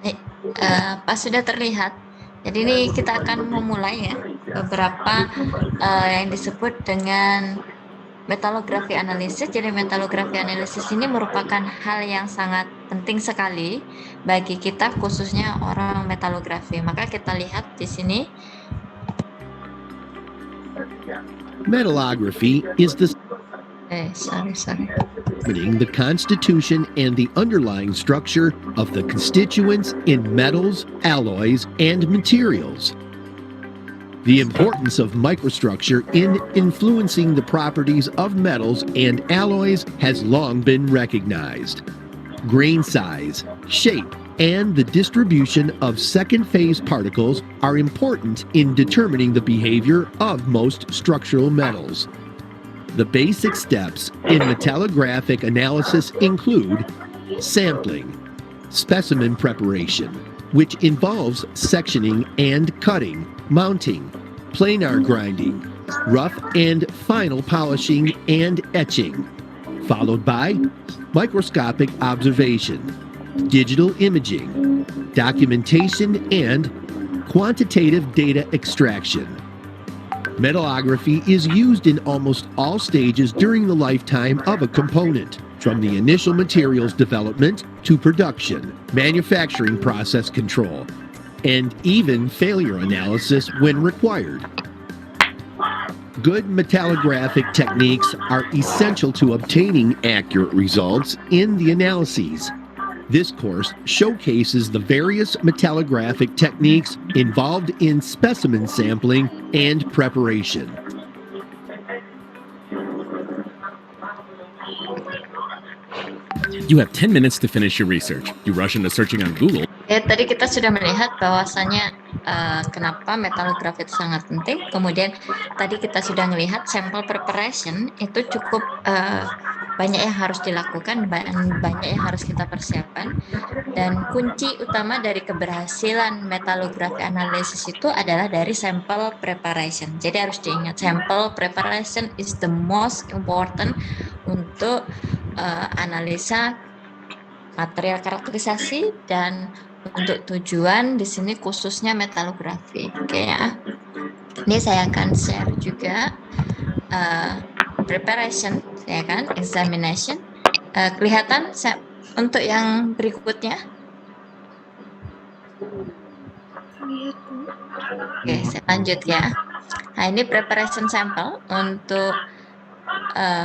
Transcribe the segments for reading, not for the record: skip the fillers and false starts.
Baik, Pak sudah terlihat. Jadi ini kita akan memulai ya beberapa yang disebut dengan metalografi analisis. Jadi metalografi analisis ini merupakan hal yang sangat penting sekali bagi kita khususnya orang metalografi. Maka kita lihat di sini. Metallography is the sorry. the constitution and the underlying structure of the constituents in metals, alloys, and materials. The importance of microstructure in influencing the properties of metals and alloys has long been recognized. Grain size, shape, and the distribution of second phase particles are important in determining the behavior of most structural metals. The basic steps in metallographic analysis include sampling, specimen preparation, which involves sectioning and cutting, mounting, planar grinding, rough and final polishing and etching, followed by microscopic observation, digital imaging, documentation, and quantitative data extraction. Metallography is used in almost all stages during the lifetime of a component, from the initial materials development to production, manufacturing process control, and even failure analysis when required. Good metallographic techniques are essential to obtaining accurate results in the analyses. This course showcases the various metallographic techniques involved in specimen sampling and preparation. You have 10 minutes to finish your research. You rush into searching on Google. Tadi kita sudah melihat bahwasannya kenapa metalografi itu sangat penting. Kemudian tadi kita sudah melihat sample preparation itu cukup banyak yang harus dilakukan, banyak yang harus kita persiapkan. Dan kunci utama dari keberhasilan metalografi analisis itu adalah dari sample preparation. Jadi harus diingat, sample preparation is the most important untuk analisa material karakterisasi dan untuk tujuan di sini khususnya metalografi. Oke ya. Ini saya akan share juga preparation, ya kan, examination. Kelihatan untuk yang berikutnya. Oke, saya lanjut ya. Nah, ini preparation sample untuk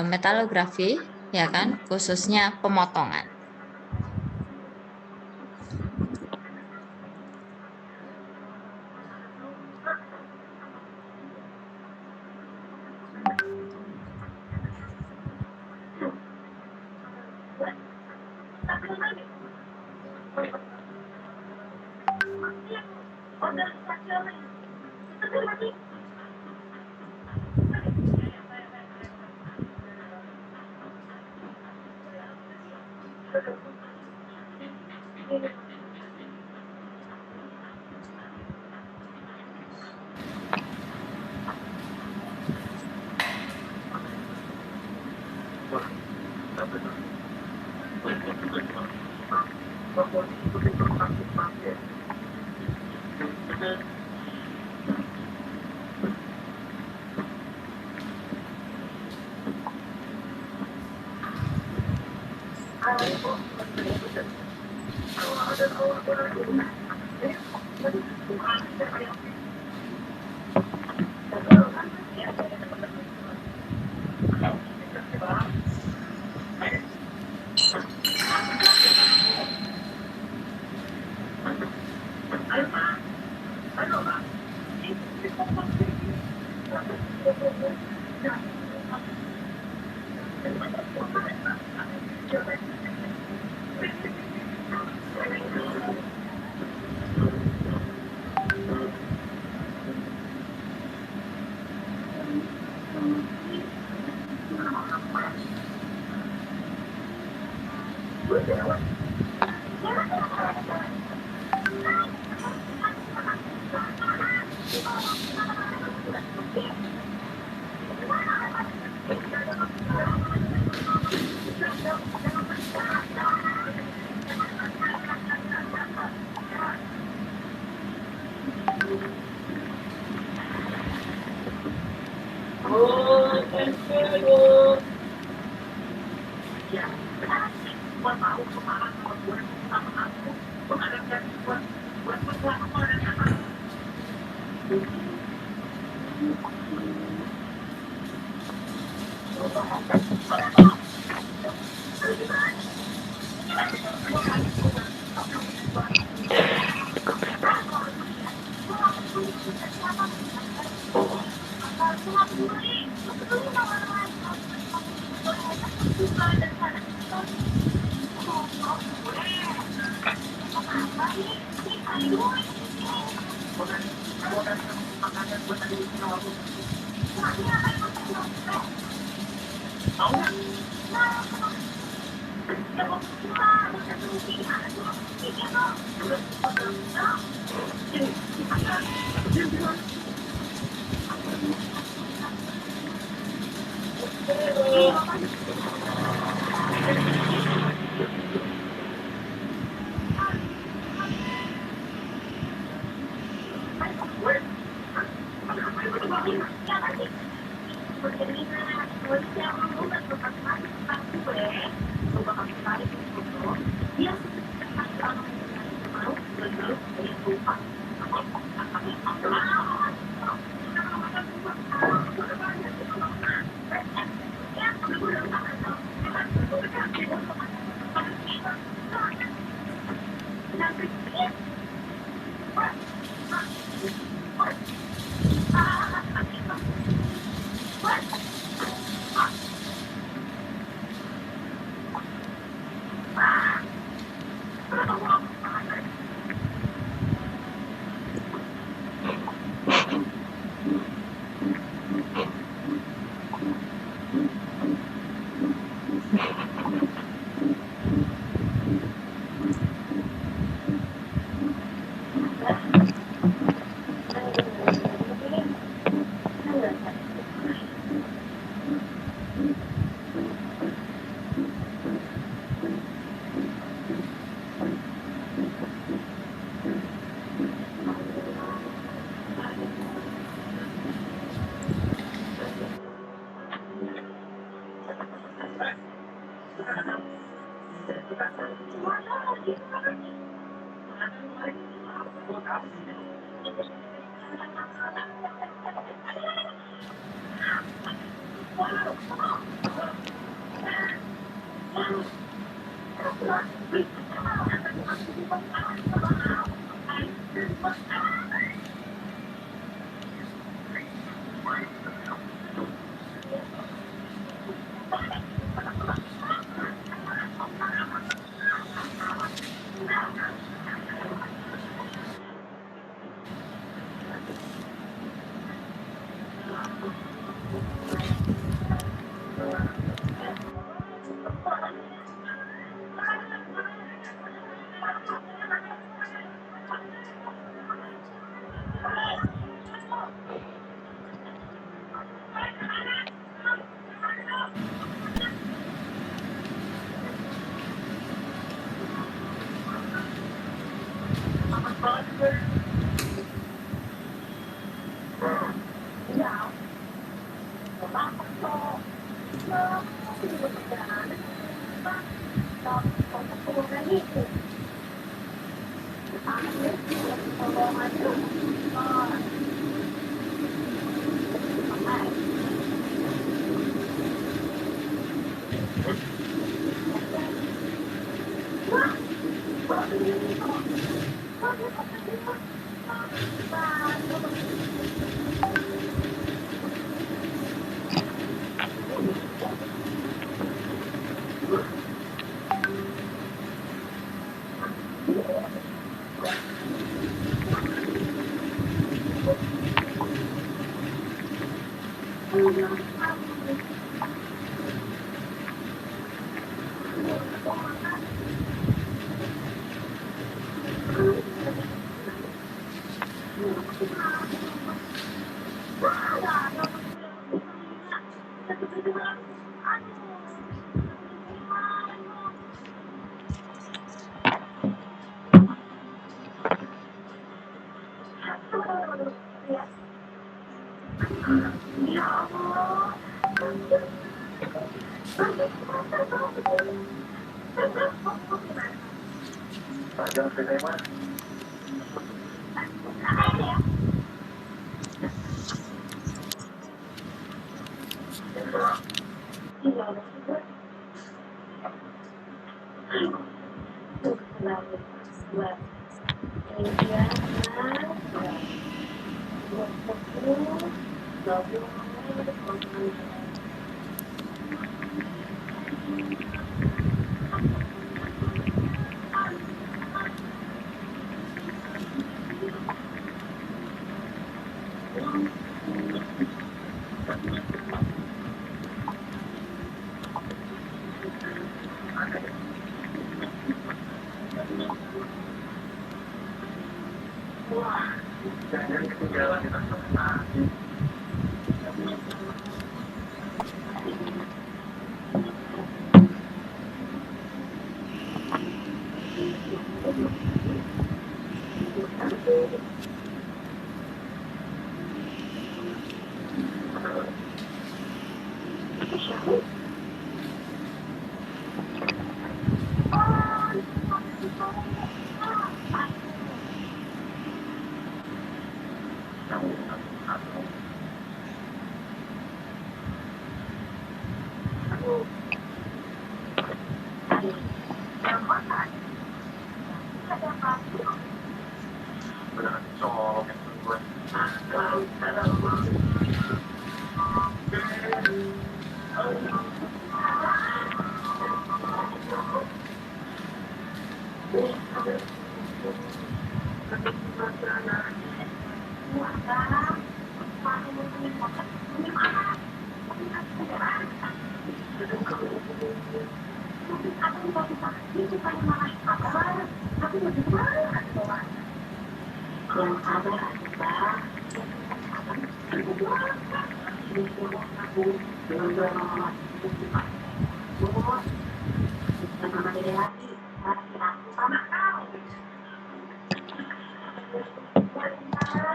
metalografi, ya kan, khususnya pemotongan.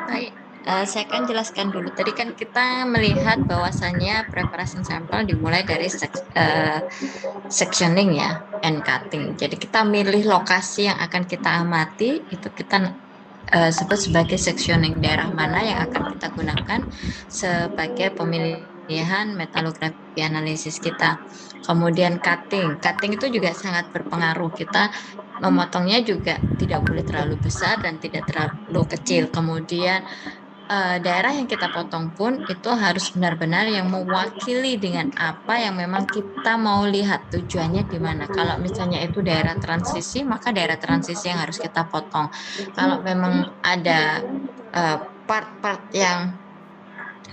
Baik, saya akan jelaskan dulu. Tadi kan kita melihat bahwasannya preparation sampel dimulai dari sectioning ya, and cutting. Jadi kita milih lokasi yang akan kita amati, itu kita sebut sebagai sectioning, daerah mana yang akan kita gunakan sebagai pemilihan metalografi analisis kita. Kemudian cutting itu juga sangat berpengaruh. Kita memotongnya juga tidak boleh terlalu besar dan tidak terlalu kecil. Kemudian daerah yang kita potong pun itu harus benar-benar yang mewakili dengan apa yang memang kita mau lihat, tujuannya di mana. Kalau misalnya itu daerah transisi, maka daerah transisi yang harus kita potong. Kalau memang ada part-part yang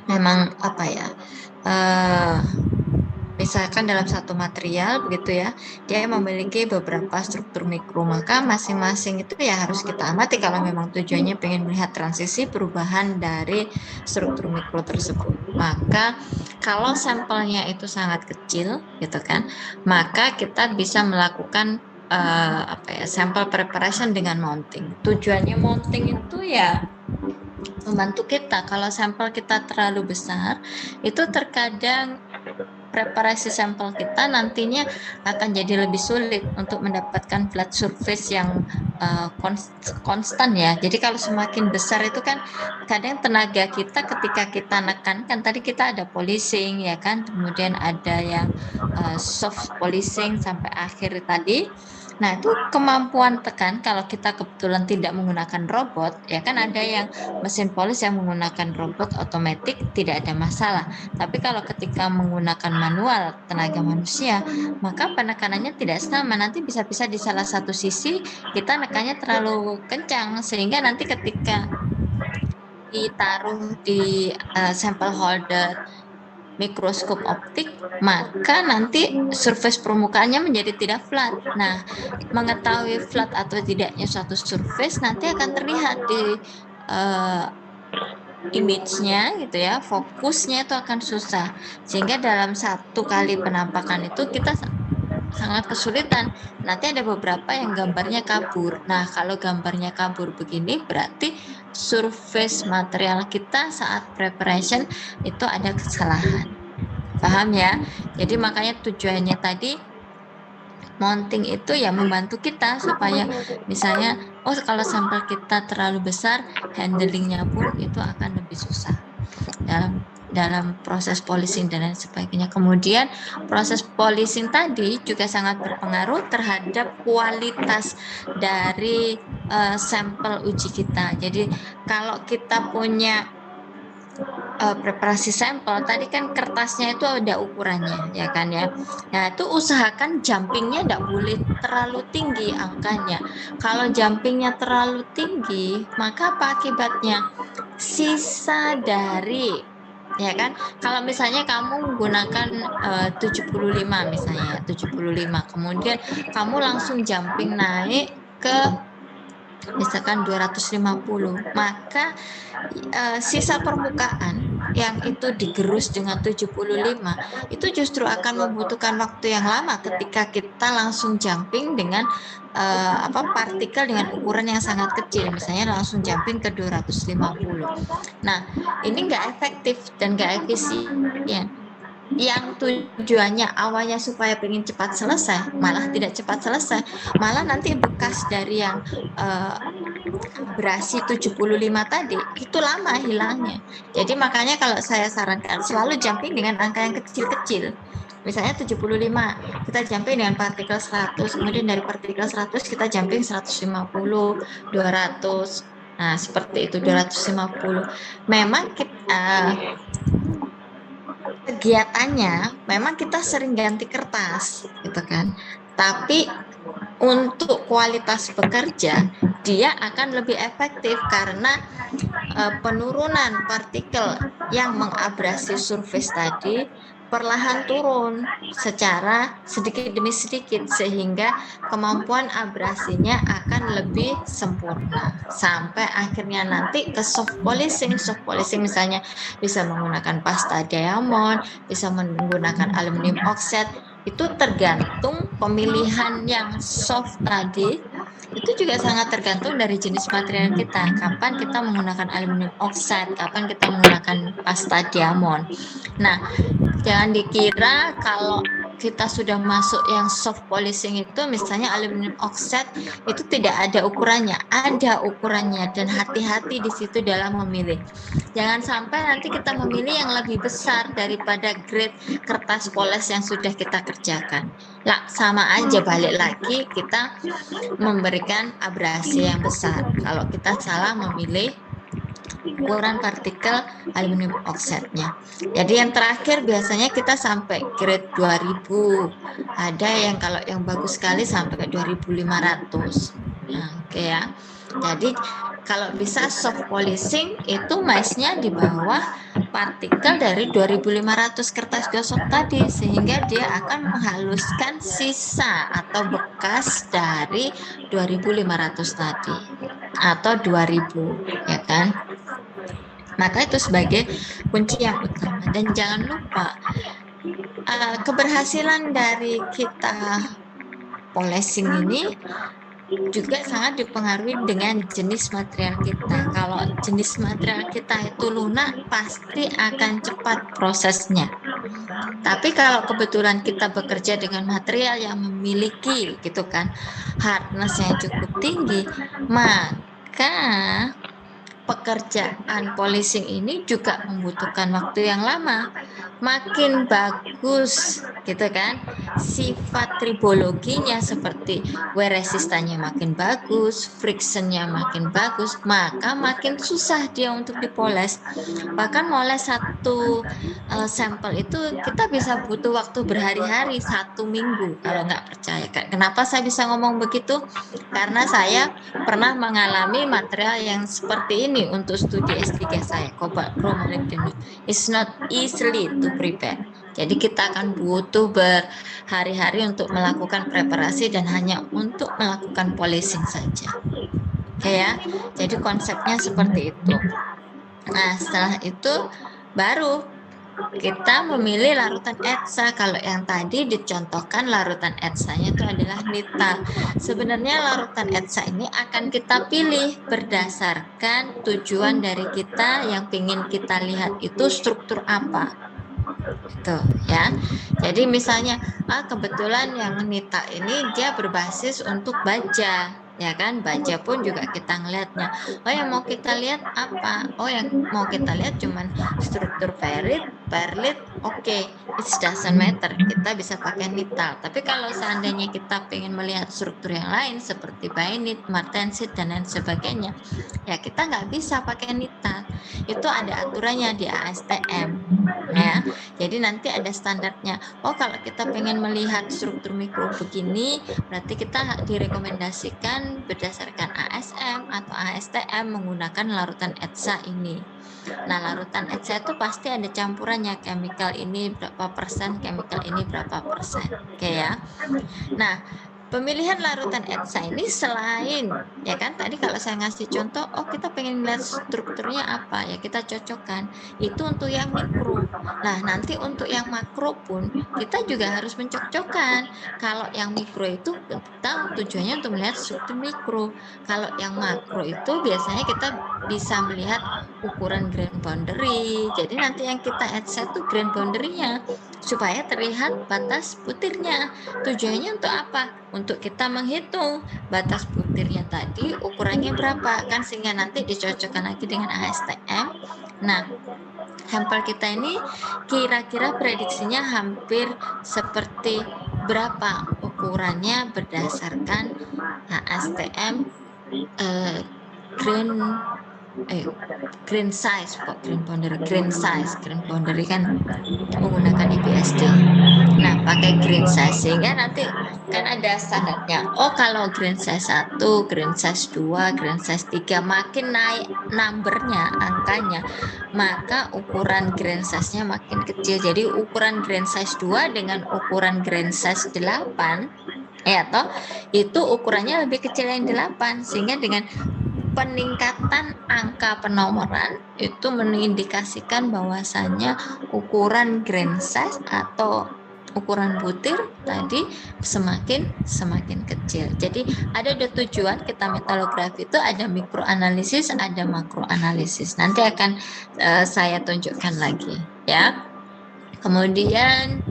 memang apa ya, misalkan dalam satu material begitu ya, dia memiliki beberapa struktur mikro, maka masing-masing itu ya harus kita amati kalau memang tujuannya pengen melihat transisi perubahan dari struktur mikro tersebut. Maka kalau sampelnya itu sangat kecil gitu kan, maka kita bisa melakukan sample preparation dengan mounting. Tujuannya mounting itu ya membantu kita. Kalau sampel kita terlalu besar, itu terkadang preparasi sampel kita nantinya akan jadi lebih sulit untuk mendapatkan flat surface yang konstan ya. Jadi kalau semakin besar itu kan kadang tenaga kita ketika kita nekan, kan tadi kita ada polishing ya kan, kemudian ada yang soft polishing sampai akhir tadi. Nah, itu kemampuan tekan kalau kita kebetulan tidak menggunakan robot, ya kan ada yang mesin polish yang menggunakan robot otomatis tidak ada masalah. Tapi kalau ketika menggunakan manual tenaga manusia, maka penekanannya tidak sama. Nanti bisa-bisa di salah satu sisi kita nekannya terlalu kencang sehingga nanti ketika ditaruh di sampel holder mikroskop optik, maka nanti surface permukaannya menjadi tidak flat. Nah, mengetahui flat atau tidaknya suatu surface nanti akan terlihat di image-nya gitu ya, fokusnya itu akan susah. Sehingga dalam satu kali penampakan itu kita sangat kesulitan. Nanti ada beberapa yang gambarnya kabur. Nah, kalau gambarnya kabur begini berarti surface material kita saat preparation itu ada kesalahan. Paham ya? Jadi makanya tujuannya tadi Mounting itu ya membantu kita supaya misalnya, oh kalau sampel kita terlalu besar, handlingnya pun itu akan lebih susah dalam proses polishing dan lain sebagainya. Kemudian proses polishing tadi juga sangat berpengaruh terhadap kualitas dari sampel uji kita. Jadi kalau kita punya preparasi sampel, tadi kan kertasnya itu ada ukurannya, ya kan ya. Nah, itu usahakan jumpingnya tidak boleh terlalu tinggi angkanya. Kalau jumpingnya terlalu tinggi, maka apa akibatnya? Sisa dari, ya kan, kalau misalnya kamu menggunakan 75 misalnya, 75, kemudian kamu langsung jumping naik ke misalkan 250, maka sisa permukaan yang itu digerus dengan 75 itu justru akan membutuhkan waktu yang lama ketika kita langsung jumping dengan partikel dengan ukuran yang sangat kecil, misalnya langsung jumping ke 250. Nah, ini nggak efektif dan nggak efisien. Yang tujuannya awalnya supaya pengen cepat selesai, malah tidak cepat selesai, malah nanti bekas dari yang abrasi 75 tadi itu lama hilangnya. Jadi makanya kalau saya sarankan selalu jumping dengan angka yang kecil-kecil. Misalnya 75, kita jumping dengan partikel 100, kemudian dari partikel 100 kita jumping 150, 200. Nah, seperti itu 250. Memang kita kegiatannya memang kita sering ganti kertas gitu kan. Tapi untuk kualitas bekerja dia akan lebih efektif karena penurunan partikel yang mengabrasi surface tadi perlahan turun secara sedikit demi sedikit sehingga kemampuan abrasinya akan lebih sempurna sampai akhirnya nanti ke soft polishing. Soft polishing misalnya bisa menggunakan pasta diamond, bisa menggunakan aluminium oxide. Itu tergantung pemilihan yang soft tadi, itu juga sangat tergantung dari jenis material kita. Kapan kita menggunakan aluminium oxide, kapan kita menggunakan pasta diamond. Nah, jangan dikira kalau kita sudah masuk yang soft polishing itu misalnya aluminium oxide itu tidak ada ukurannya. Ada ukurannya dan hati-hati di situ dalam memilih. Jangan sampai nanti kita memilih yang lebih besar daripada grade kertas poles yang sudah kita kerjakan. Lah, sama aja balik lagi kita memberikan abrasi yang besar kalau kita salah memilih ukuran partikel aluminium oxide-nya. Jadi yang terakhir biasanya kita sampai grade 2000. Ada yang kalau yang bagus sekali sampai 2500. Nah, oke ya. Jadi kalau bisa soft polishing itu maisnya di bawah partikel dari 2500 kertas gosok tadi sehingga dia akan menghaluskan sisa atau bekas dari 2500 tadi atau 2000, ya kan? Maka itu sebagai kunci yang utama. Dan jangan lupa keberhasilan dari kita polishing ini juga sangat dipengaruhi dengan jenis material kita. Kalau jenis material kita itu lunak, pasti akan cepat prosesnya. Tapi kalau kebetulan kita bekerja dengan material yang memiliki gitu kan hardness yang cukup tinggi, maka pekerjaan polishing ini juga membutuhkan waktu yang lama. Makin bagus gitu kan sifat tribologinya, seperti wear resistance-nya makin bagus, frictionnya makin bagus, maka makin susah dia untuk dipoles. Bahkan moles satu sampel itu kita bisa butuh waktu berhari-hari, 1 minggu kalau nggak percaya. Kenapa saya bisa ngomong begitu? Karena saya pernah mengalami material yang seperti ini untuk studi S3 saya, cobalt chrome molybdenum. It's not easily to prepare. Jadi kita akan butuh berhari-hari untuk melakukan preparasi dan hanya untuk melakukan polishing saja. Oke ya. Jadi konsepnya seperti itu. Nah, setelah itu baru kita memilih larutan ETSA. Kalau yang tadi dicontohkan larutan ETSA-nya itu adalah nita. Sebenarnya larutan ETSA ini akan kita pilih berdasarkan tujuan dari kita yang ingin kita lihat itu struktur apa. Tuh ya. Jadi misalnya kebetulan yang nita ini dia berbasis untuk baja, ya kan? Baja pun juga kita ngelihatnya. Oh yang mau kita lihat apa? Oh yang mau kita lihat cuman struktur perlit, oke, it doesn't matter. Kita bisa pakai nita. Tapi kalau seandainya kita pengen melihat struktur yang lain seperti bainit, martensit dan lain sebagainya, ya kita nggak bisa pakai nita. Itu ada aturannya di ASTM, ya. Jadi nanti ada standarnya. Oh, kalau kita pengen melihat struktur mikro begini, berarti kita direkomendasikan berdasarkan ASM atau ASTM menggunakan larutan ETSA ini. Nah, larutan ETSA itu pasti ada campurannya, chemical ini berapa persen, chemical ini berapa persen. Oke ya. Nah, pemilihan larutan ETSA ini selain, ya kan tadi kalau saya ngasih contoh, oh kita pengen lihat strukturnya apa, ya kita cocokkan. Itu untuk yang mikro. Nah, nanti untuk yang makro pun kita juga harus mencocokkan. Kalau yang mikro itu kita tujuannya untuk melihat struktur mikro. Kalau yang makro itu biasanya kita bisa melihat ukuran grain boundary. Jadi nanti yang kita ETSA itu grain boundary-nya supaya terlihat batas butirnya. Tujuannya untuk apa? Untuk kita menghitung batas butirnya tadi ukurannya berapa kan, sehingga nanti dicocokkan lagi dengan ASTM. Nah, sampel kita ini kira-kira prediksinya hampir seperti berapa ukurannya berdasarkan ASTM grain size, kok grain boundary kan menggunakan IBSD. Nah, pakai grain size sehingga nanti kan ada standarnya. Oh, kalau grain size 1, grain size 2, grain size 3 makin naik numbernya, angkanya, maka ukuran grain size-nya makin kecil. Jadi ukuran grain size 2 dengan ukuran grain size 8 ya toh, itu ukurannya lebih kecil yang 8, sehingga dengan peningkatan angka penomoran itu mengindikasikan bahwasannya ukuran grain size atau ukuran butir tadi semakin kecil. Jadi ada dua tujuan kita metalografi itu, ada mikroanalisis, ada makroanalisis. Nanti akan saya tunjukkan lagi ya. Kemudian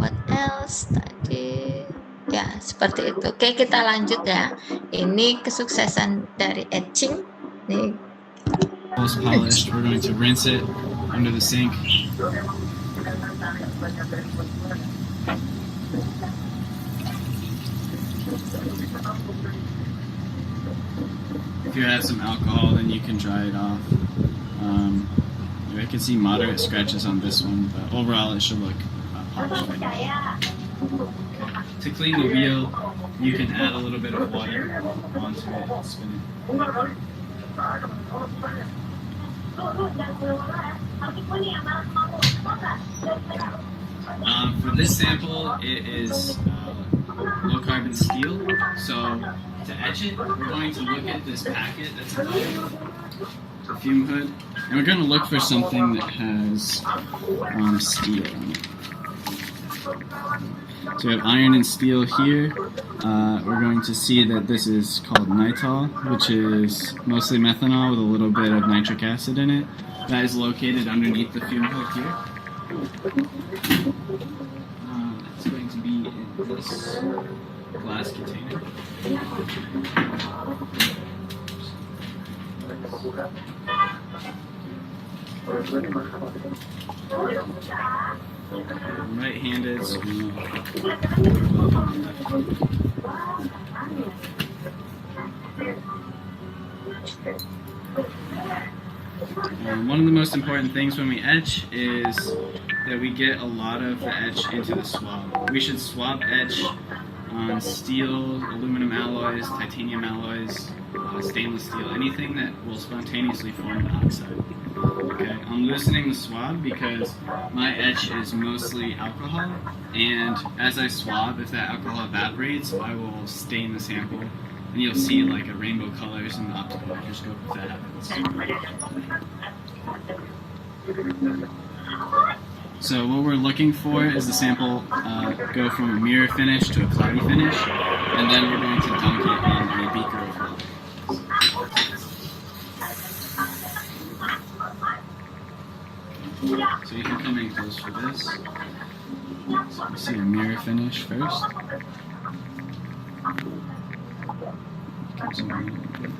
what else tadi? Ya, seperti itu. Oke, kita lanjut ya. Ini kesuksesan dari etching. Nih. Almost polished. We're going to rinse it under the sink. If you have some alcohol, then you can dry it off. I can see moderate scratches on this one, but overall it should look polished. To clean the wheel, you can add a little bit of water onto it and spin it. For this sample, it is low carbon steel. So to etch it, we're going to look at this packet that's inside the fume hood, and we're going to look for something that has steel on it. So we have iron and steel here. We're going to see that this is called nitol, which is mostly methanol with a little bit of nitric acid in it. That is located underneath the fume hood here. It's going to be in this glass container. Right-handed, so one of the most important things when we etch is that we get a lot of the etch into the swab. We should swab etch on steel, aluminum alloys, titanium alloys, stainless steel, anything that will spontaneously form the oxide. Okay, I'm loosening the swab because my etch is mostly alcohol, and as I swab, if that alcohol evaporates, I will stain the sample, and you'll see like a rainbow colors in the optical microscope if that happens. So what we're looking for is the sample go from a mirror finish to a cloudy finish, and then we're going to dunk it in a beaker of water. So So you can come in close for this. So you see a mirror finish first. Comes in a little bit.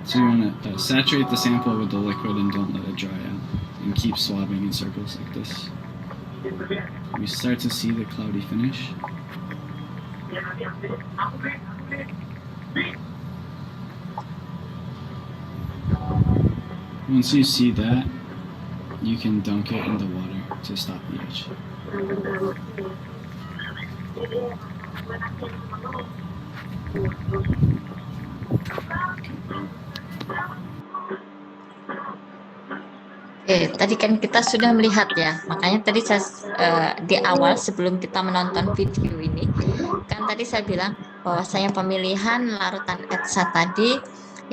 So you want to saturate the sample with the liquid and don't let it dry out. And keep swabbing in circles like this. We start to see the cloudy finish. Once you see that, you can dunk it in the water to stop the etch. Oke, tadi kan kita sudah melihat ya, makanya tadi saya di awal sebelum kita menonton video ini, kan tadi saya bilang bahwasanya pemilihan larutan ETSA tadi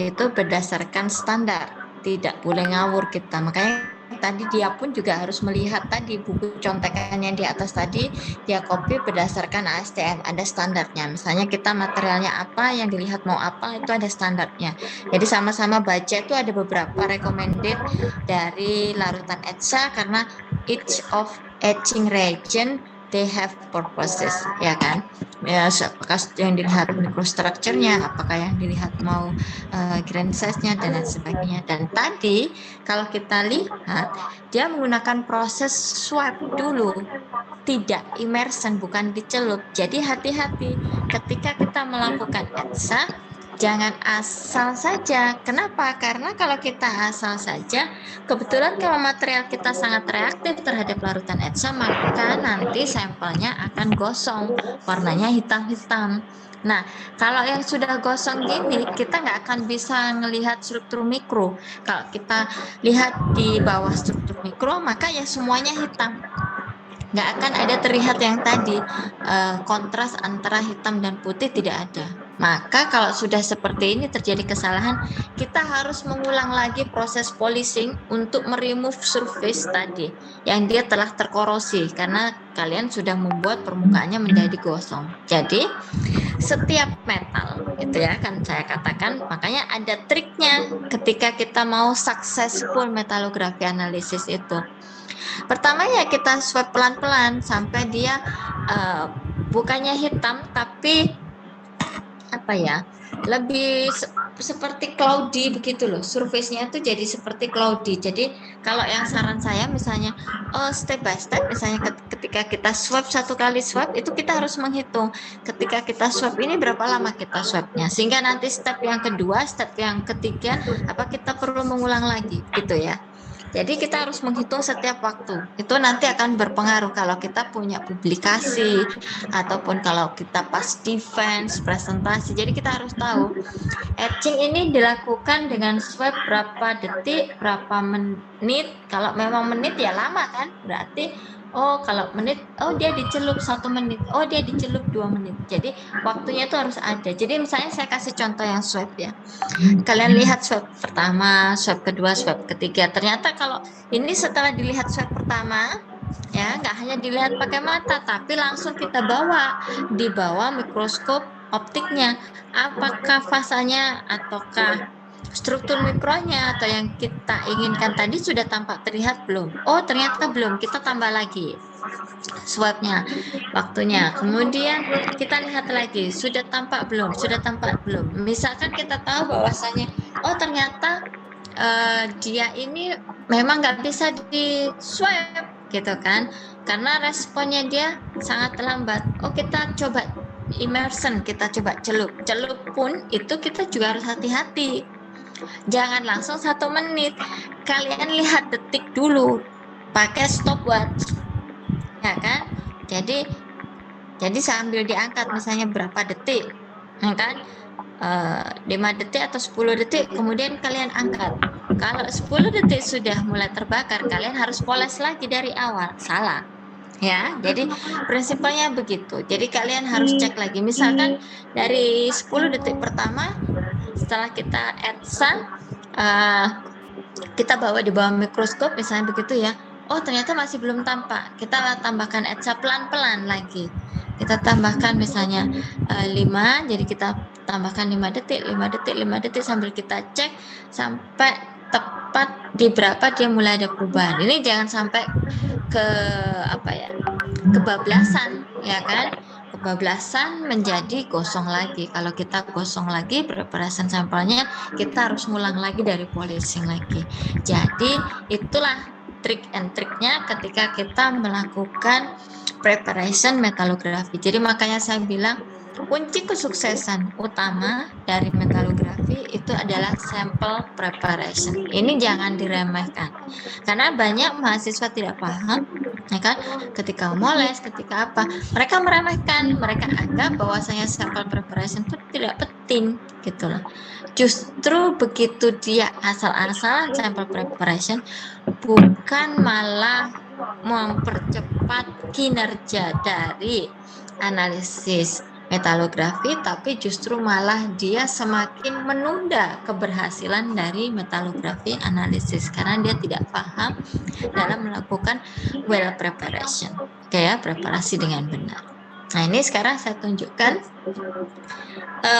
itu berdasarkan standar, tidak boleh ngawur kita. Makanya tadi dia pun juga harus melihat tadi buku contekan yang di atas tadi, dia copy berdasarkan ASTM, ada standarnya. Misalnya kita materialnya apa, yang dilihat mau apa, itu ada standarnya. Jadi sama-sama baca itu ada beberapa recommended dari larutan ETSA karena each of etching reagent they have purposes, ya kan? Ya, apakah yang dilihat microstructure-nya, apakah yang dilihat mau grain size-nya dan lain sebagainya. Dan tadi kalau kita lihat dia menggunakan proses swab dulu, tidak immersion, bukan dicelup. Jadi hati-hati ketika kita melakukan ETSA, jangan asal saja. Kenapa? Karena kalau kita asal saja, kebetulan kalau material kita sangat reaktif terhadap larutan ETSA, maka nanti sampelnya akan gosong, warnanya hitam-hitam. Nah, kalau yang sudah gosong gini, kita nggak akan bisa melihat struktur mikro. Kalau kita lihat di bawah struktur mikro, maka ya semuanya hitam. Nggak akan ada terlihat yang tadi kontras antara hitam dan putih, tidak ada. Maka kalau sudah seperti ini terjadi kesalahan, kita harus mengulang lagi proses polishing untuk meremove surface tadi yang dia telah terkorosi karena kalian sudah membuat permukaannya menjadi gosong. Jadi setiap metal itu ya kan saya katakan, makanya ada triknya ketika kita mau successful metalografi analisis itu. Pertama ya kita swab pelan-pelan sampai dia bukannya hitam tapi apa ya, lebih seperti cloudy begitu loh, surface-nya itu jadi seperti cloudy. Jadi kalau yang saran saya misalnya step by step, misalnya ketika kita swab satu kali swab itu kita harus menghitung ketika kita swab ini berapa lama kita swabnya, sehingga nanti step yang kedua, step yang ketiga apa kita perlu mengulang lagi gitu ya. Jadi kita harus menghitung setiap waktu. Itu nanti akan berpengaruh kalau kita punya publikasi ataupun kalau kita pas defense, presentasi. Jadi kita harus tahu etching ini dilakukan dengan swab berapa detik, berapa menit. Kalau memang menit ya lama kan, berarti kalau menit, dia dicelup 1 menit, dia dicelup 2 menit. Jadi waktunya itu harus ada. Jadi misalnya saya kasih contoh yang swab ya. Kalian lihat swab pertama, swab kedua, swab ketiga. Ternyata kalau ini setelah dilihat swab pertama, ya nggak hanya dilihat pakai mata, tapi langsung kita di bawah mikroskop optiknya. Apakah fasanya ataukah struktur mikronya atau yang kita inginkan tadi sudah tampak terlihat belum? Ternyata belum, kita tambah lagi swabnya, waktunya. Kemudian kita lihat lagi, sudah tampak belum? Sudah tampak belum? Misalkan kita tahu bahwasanya ternyata dia ini memang nggak bisa di swab gitu kan, karena responnya dia sangat lambat. Kita coba immersion, kita coba celup pun itu kita juga harus hati-hati. Jangan langsung 1 menit, kalian lihat detik dulu pakai stopwatch ya kan. Jadi sambil diangkat misalnya berapa detik ya kan, 5 detik atau 10 detik, kemudian kalian angkat. Kalau 10 detik sudah mulai terbakar, kalian harus poles lagi dari awal, salah ya. Jadi prinsipnya begitu. Jadi kalian harus cek lagi, misalkan dari 10 detik pertama setelah kita ETSA, kita bawa di bawah mikroskop misalnya begitu ya, ternyata masih belum tampak, kita tambahkan ETSA pelan-pelan lagi. Kita tambahkan misalnya 5, jadi kita tambahkan 5 detik, 5 detik, 5 detik sambil kita cek sampai tepat di berapa dia mulai ada perubahan. Ini jangan sampai kebablasan, ya kan? Kebablasan menjadi gosong lagi. Kalau kita gosong lagi preparation sampelnya, kita harus ngulang lagi dari polishing lagi. Jadi itulah trik and triknya ketika kita melakukan preparation metalografi. Jadi makanya saya bilang kunci kesuksesan utama dari metalografi itu adalah sample preparation. Ini jangan diremehkan. Karena banyak mahasiswa tidak paham, ya kan? Ketika moles, ketika apa, mereka meremehkan, mereka anggap bahwasanya sample preparation itu tidak penting, gitu loh. Justru begitu dia asal-asalan sample preparation, bukan malah mempercepat kinerja dari analisis metalografi, tapi justru malah dia semakin menunda keberhasilan dari metalografi analisis karena dia tidak paham dalam melakukan well preparation, kayak preparasi dengan benar. Nah, ini sekarang saya tunjukkan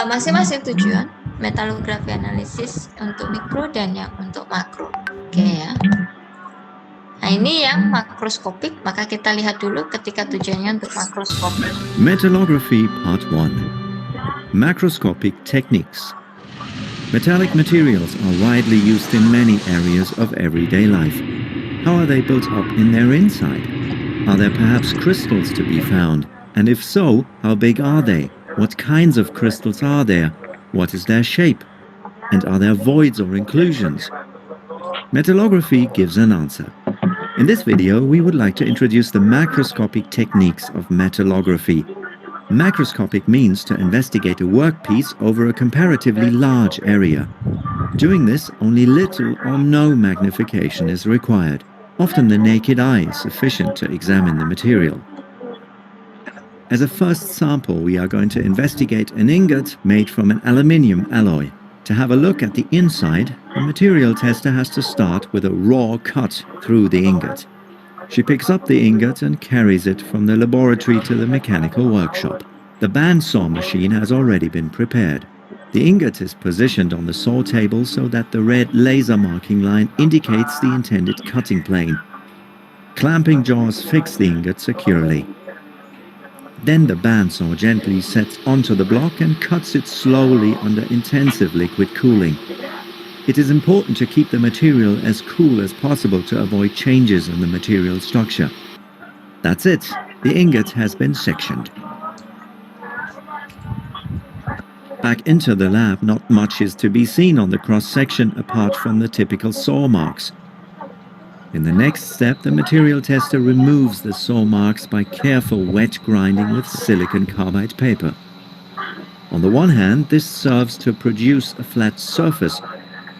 masing-masing tujuan metalografi analisis untuk mikro dan yang untuk makro. Oke ya. Nah, ini yang makroskopik, maka kita lihat dulu ketika tujuannya untuk makroskopik. Metallography Part 1. Macroscopic Techniques. Metallic materials are widely used in many areas of everyday life. How are they built up in their inside? Are there perhaps crystals to be found? And if so, how big are they? What kinds of crystals are there? What is their shape? And are there voids or inclusions? Metallography gives an answer. In this video, we would like to introduce the macroscopic techniques of metallography. Macroscopic means to investigate a workpiece over a comparatively large area. Doing this, only little or no magnification is required. Often the naked eye is sufficient to examine the material. As a first sample, we are going to investigate an ingot made from an aluminium alloy. To have a look at the inside, the material tester has to start with a raw cut through the ingot. She picks up the ingot and carries it from the laboratory to the mechanical workshop. The bandsaw machine has already been prepared. The ingot is positioned on the saw table so that the red laser marking line indicates the intended cutting plane. Clamping jaws fix the ingot securely. Then the bandsaw gently sets onto the block and cuts it slowly under intensive liquid cooling. It is important to keep the material as cool as possible to avoid changes in the material structure. That's it. The ingot has been sectioned. Back into the lab, not much is to be seen on the cross-section apart from the typical saw marks. In the next step, the material tester removes the saw marks by careful wet grinding with silicon carbide paper. On the one hand, this serves to produce a flat surface.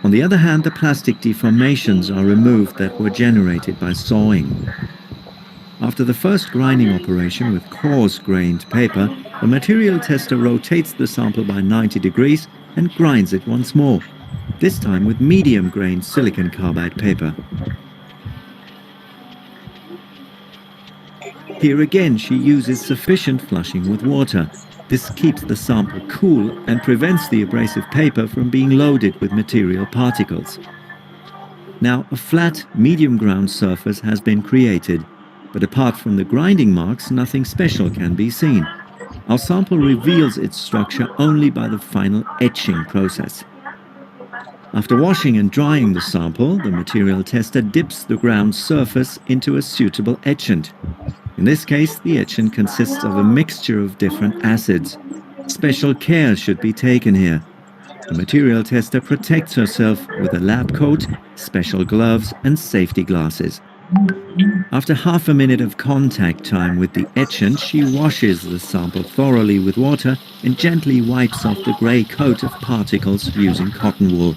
On the other hand, the plastic deformations are removed that were generated by sawing. After the first grinding operation with coarse-grained paper, the material tester rotates the sample by 90 degrees and grinds it once more, this time with medium-grained silicon carbide paper. Here again, she uses sufficient flushing with water. This keeps the sample cool and prevents the abrasive paper from being loaded with material particles. Now, a flat, medium-ground surface has been created, but apart from the grinding marks, nothing special can be seen. Our sample reveals its structure only by the final etching process. After washing and drying the sample, the material tester dips the ground surface into a suitable etchant. In this case, the etchant consists of a mixture of different acids. Special care should be taken here. The material tester protects herself with a lab coat, special gloves and safety glasses. After half a minute of contact time with the etchant, she washes the sample thoroughly with water and gently wipes off the grey coat of particles using cotton wool.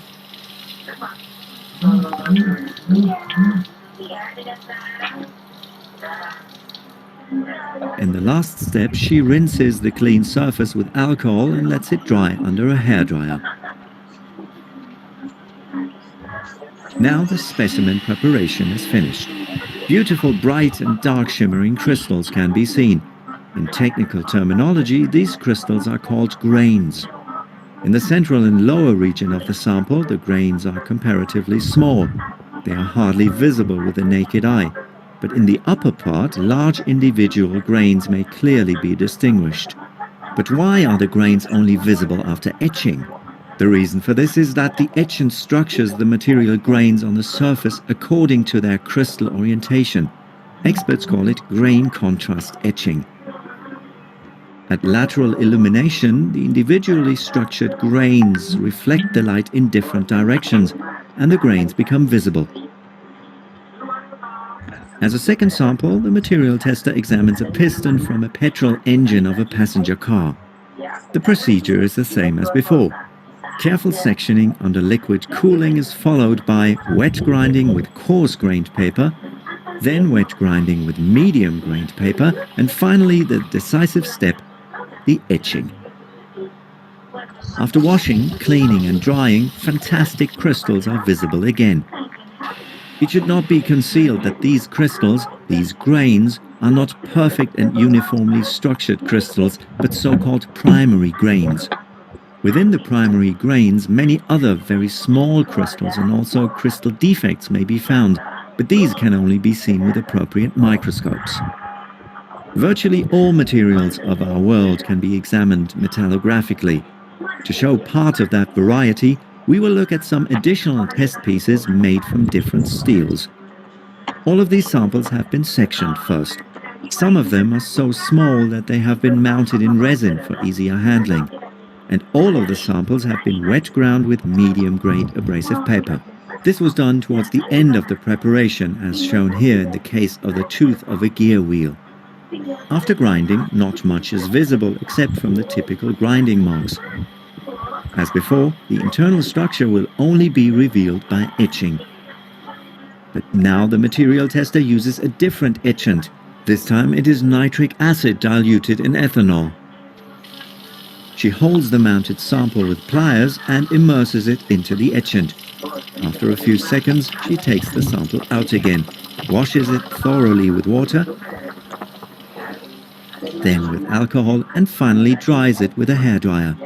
In the last step, she rinses the clean surface with alcohol and lets it dry under a hairdryer. Now the specimen preparation is finished. Beautiful bright and dark shimmering crystals can be seen. In technical terminology, these crystals are called grains. In the central and lower region of the sample, the grains are comparatively small. They are hardly visible with the naked eye. But in the upper part, large individual grains may clearly be distinguished. But why are the grains only visible after etching? The reason for this is that the etchant structures the material grains on the surface according to their crystal orientation. Experts call it grain contrast etching. At lateral illumination, the individually structured grains reflect the light in different directions, and the grains become visible. As a second sample, the material tester examines a piston from a petrol engine of a passenger car. The procedure is the same as before. Careful sectioning under liquid cooling is followed by wet grinding with coarse-grained paper, then wet grinding with medium-grained paper, and finally the decisive step, the etching. After washing, cleaning and drying, fantastic crystals are visible again. It should not be concealed that these crystals, these grains, are not perfect and uniformly structured crystals, but so-called primary grains. Within the primary grains, many other very small crystals and also crystal defects may be found, but these can only be seen with appropriate microscopes. Virtually all materials of our world can be examined metallographically. To show part of that variety, we will look at some additional test pieces made from different steels. All of these samples have been sectioned first. Some of them are so small that they have been mounted in resin for easier handling. And all of the samples have been wet ground with medium-grade abrasive paper. This was done towards the end of the preparation, as shown here in the case of the tooth of a gear wheel. After grinding, not much is visible except from the typical grinding marks. As before, the internal structure will only be revealed by etching. But now the material tester uses a different etchant. This time it is nitric acid diluted in ethanol. She holds the mounted sample with pliers and immerses it into the etchant. After a few seconds, she takes the sample out again, washes it thoroughly with water, then with alcohol, and finally dries it with a hairdryer.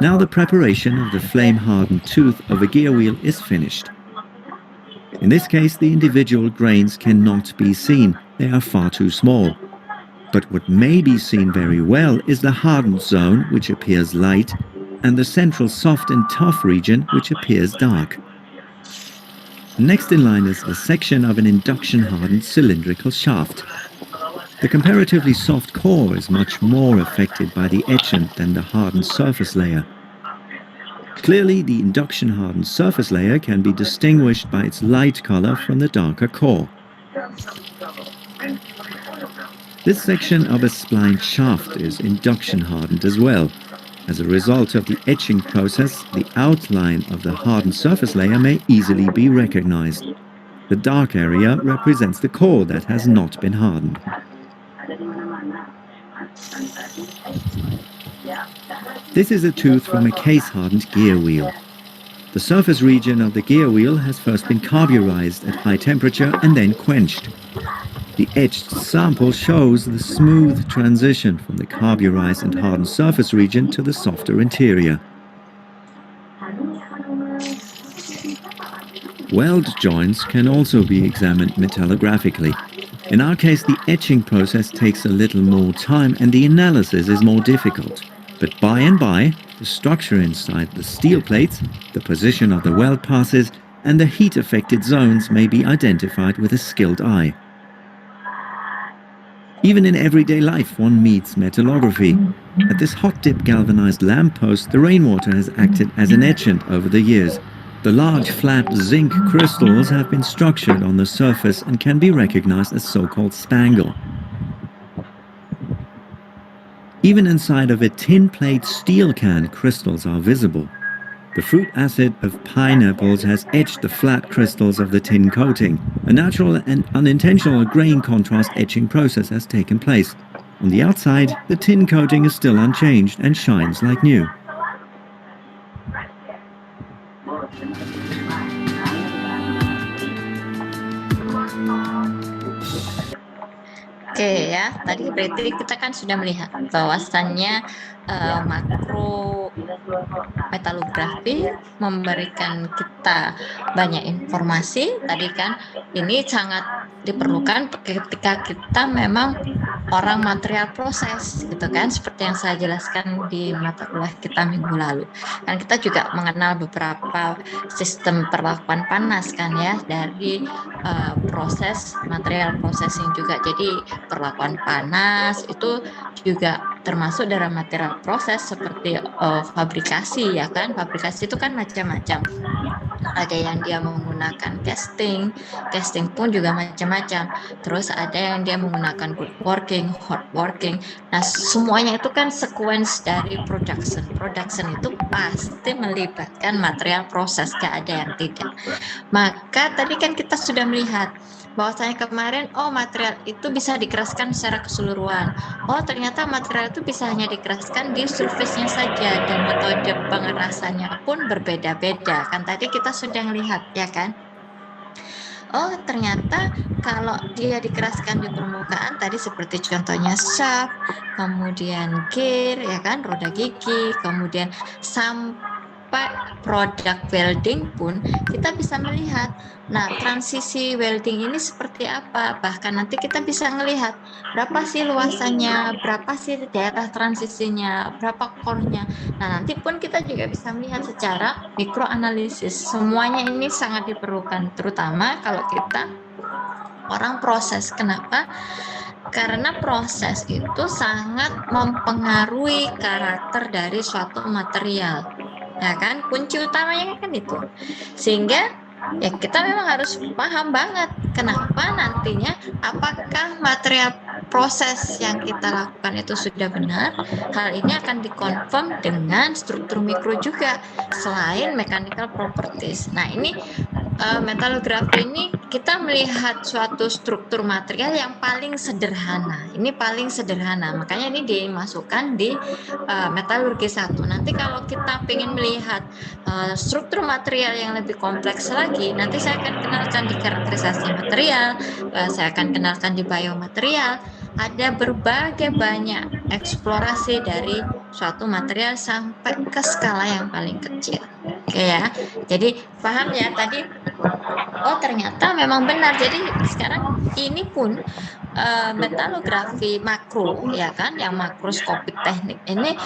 Now the preparation of the flame-hardened tooth of a gear wheel is finished. In this case, the individual grains cannot be seen. They are far too small. But what may be seen very well is the hardened zone, which appears light, and the central soft and tough region, which appears dark. Next in line is the section of an induction-hardened cylindrical shaft. The comparatively soft core is much more affected by the etchant than the hardened surface layer. Clearly, the induction-hardened surface layer can be distinguished by its light color from the darker core. This section of a splined shaft is induction-hardened as well. As a result of the etching process, the outline of the hardened surface layer may easily be recognized. The dark area represents the core that has not been hardened. This is a tooth from a case-hardened gear wheel. The surface region of the gear wheel has first been carburized at high temperature and then quenched. The etched sample shows the smooth transition from the carburized and hardened surface region to the softer interior. Weld joints can also be examined metallographically. In our case, the etching process takes a little more time and the analysis is more difficult. But by and by, the structure inside the steel plates, the position of the weld passes, and the heat-affected zones may be identified with a skilled eye. Even in everyday life, one meets metallography. At this hot-dip galvanized lamppost, the rainwater has acted as an etchant over the years. The large flat zinc crystals have been structured on the surface and can be recognized as so-called spangle. Even inside of a tin plate steel can, crystals are visible. The fruit acid of pineapples has etched the flat crystals of the tin coating. A natural and unintentional grain contrast etching process has taken place. On the outside, the tin coating is still unchanged and shines like new. Oke ya, tadi berarti kita kan sudah melihat bahwasannya makro metalografi memberikan kita banyak informasi. Tadi kan ini sangat diperlukan ketika kita memang orang material proses gitu kan, seperti yang saya jelaskan di mata kuliah kita minggu lalu. Dan kita juga mengenal beberapa sistem perlakuan panas kan ya, dari proses material processing juga. Jadi perlakuan panas itu juga termasuk dalam material proses seperti fabrikasi ya kan. Fabrikasi itu kan macam-macam. Ada yang dia menggunakan casting pun juga macam-macam. Terus ada yang dia menggunakan good working, hot working. Nah, semuanya itu kan sequence dari production. Production itu pasti melibatkan material proses, gak ada yang tidak. Maka tadi kan kita sudah melihat bahwasanya kemarin material itu bisa dikeraskan secara keseluruhan. Ternyata material itu bisa hanya dikeraskan di surface-nya saja dan metode pengerasannya pun berbeda-beda. Kan tadi kita sudah melihat ya kan? Ternyata kalau dia dikeraskan di permukaan tadi seperti contohnya shaft, kemudian gear ya kan, roda gigi, kemudian sampai produk welding pun kita bisa melihat. Nah, transisi welding ini seperti apa? Bahkan nanti kita bisa melihat berapa sih luasannya, berapa sih daerah transisinya, berapa core-nya. Nah, nanti pun kita juga bisa melihat secara mikroanalisis. Semuanya ini sangat diperlukan, terutama kalau kita orang proses. Kenapa? Karena proses itu sangat mempengaruhi karakter dari suatu material. Ya kan? Kunci utamanya kan itu. Sehingga ya kita memang harus paham banget kenapa nantinya apakah material proses yang kita lakukan itu sudah benar. Hal ini akan dikonfirm dengan struktur mikro juga selain mechanical properties. Nah, ini metalografi ini kita melihat suatu struktur material yang paling sederhana. Ini paling sederhana, makanya ini dimasukkan di metalurgi 1. Nanti kalau kita ingin melihat struktur material yang lebih kompleks lagi, nanti saya akan kenalkan di karakterisasi material, saya akan kenalkan di biomaterial. Ada berbagai banyak eksplorasi dari suatu material sampai ke skala yang paling kecil. Oke ya, jadi paham ya tadi. Ternyata memang benar. Jadi sekarang ini pun metalografi makro ya kan, yang makroskopik teknik ini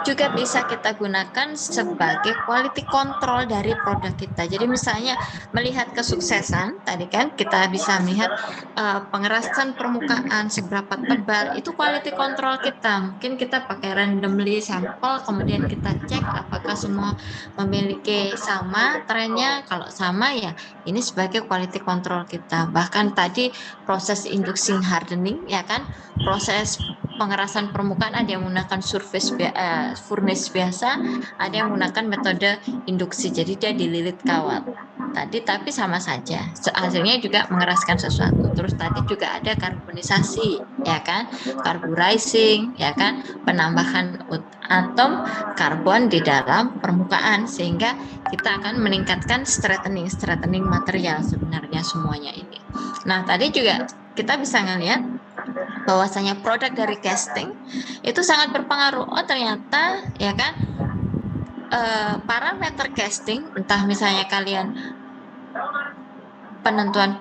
juga bisa kita gunakan sebagai quality control dari produk kita. Jadi misalnya melihat kesuksesan tadi kan kita bisa melihat pengerasan permukaan seberapa tebal, itu quality control kita. Mungkin kita pakai randomly sampel, kemudian kita cek apakah semua memiliki sama trennya. Kalau sama ya ini sebagai quality control kita. Bahkan tadi proses inducing hardening ya kan, proses pengerasan permukaan ada yang menggunakan furnace biasa, ada yang menggunakan metode induksi, jadi dia dililit kawat tadi, tapi sama saja hasilnya juga mengeraskan sesuatu. Terus tadi juga ada karbonisasi ya kan, carburizing ya kan, penambahan atom karbon di dalam permukaan sehingga kita akan meningkatkan straightening material sebenarnya semuanya ini. Nah, tadi juga kita bisa ngelihat bahwasanya produk dari casting itu sangat berpengaruh. Ternyata ya kan parameter casting, entah misalnya kalian penentuan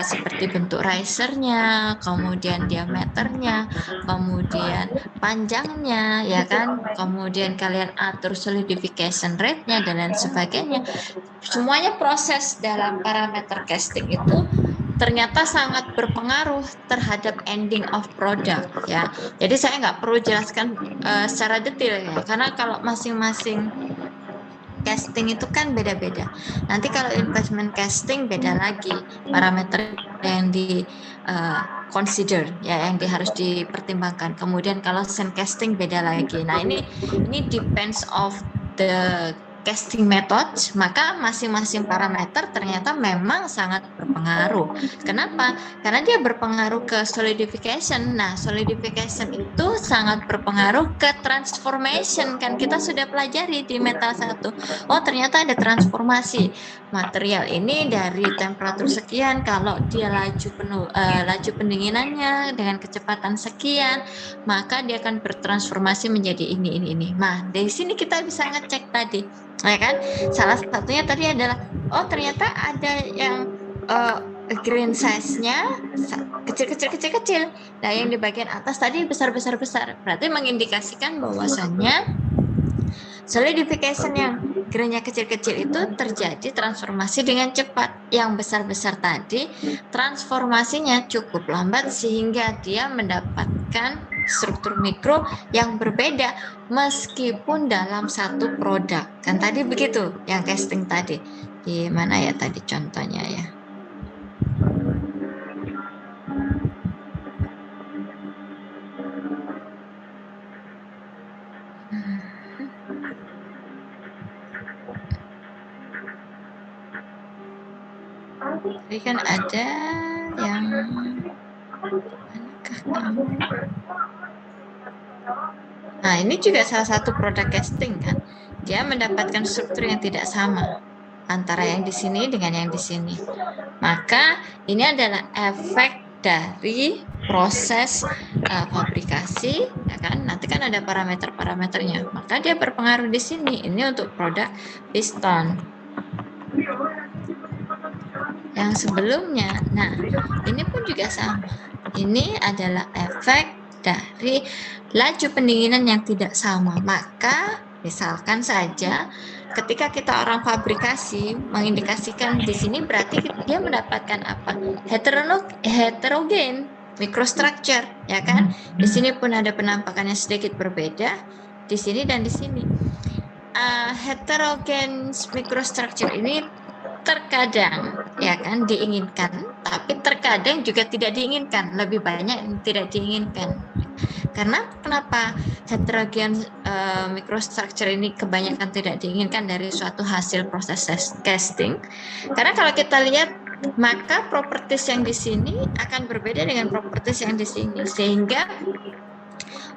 seperti bentuk risernya, kemudian diameternya, kemudian panjangnya ya kan, kemudian kalian atur solidification rate-nya dan lain sebagainya. Semuanya proses dalam parameter casting itu ternyata sangat berpengaruh terhadap ending of product ya. Jadi saya nggak perlu jelaskan secara detail ya, karena kalau masing-masing casting itu kan beda-beda. Nanti kalau investment casting beda lagi parameter yang di consider ya, yang harus dipertimbangkan. Kemudian kalau sand casting beda lagi. Nah, ini depends of the casting methods, maka masing-masing parameter ternyata memang sangat berpengaruh. Kenapa? Karena dia berpengaruh ke solidification. Nah, solidification itu sangat berpengaruh ke transformation. Kan kita sudah pelajari di metal 1. Oh, ternyata ada transformasi material ini dari temperatur sekian, kalau dia laju pendinginannya dengan kecepatan sekian, maka dia akan bertransformasi menjadi ini. Nah, dari sini kita bisa ngecek tadi, ya kan? Salah satunya tadi adalah, oh ternyata ada yang grain size-nya kecil. Nah, yang di bagian atas tadi besar. Berarti mengindikasikan bahwasannya solidification yang grainnya kecil-kecil itu terjadi transformasi dengan cepat. Yang besar-besar tadi transformasinya cukup lambat sehingga dia mendapatkan struktur mikro yang berbeda meskipun dalam satu produk. Kan tadi begitu yang casting tadi. Di mana ya tadi contohnya ya? Jadi kan ada yang manakah kamu? Nah, ini juga salah satu produk casting kan. Dia mendapatkan struktur yang tidak sama antara yang di sini dengan yang di sini. Maka ini adalah efek dari proses fabrikasi, ya kan? Nanti kan ada parameter-parameternya. Maka dia berpengaruh di sini. Ini untuk produk piston. Yang sebelumnya, nah ini pun juga sama. Ini adalah efek dari laju pendinginan yang tidak sama. Maka misalkan saja ketika kita orang fabrikasi mengindikasikan di sini, berarti dia mendapatkan apa? Heterogen microstructure, ya kan? Di sini pun ada penampakannya sedikit berbeda di sini dan di sini. Heterogen microstructure ini terkadang ya kan diinginkan, tapi terkadang juga tidak diinginkan, lebih banyak yang tidak diinginkan. Karena kenapa heterogen microstructure ini kebanyakan tidak diinginkan dari suatu hasil proses casting? Karena kalau kita lihat, maka properties yang di sini akan berbeda dengan properties yang di sini, sehingga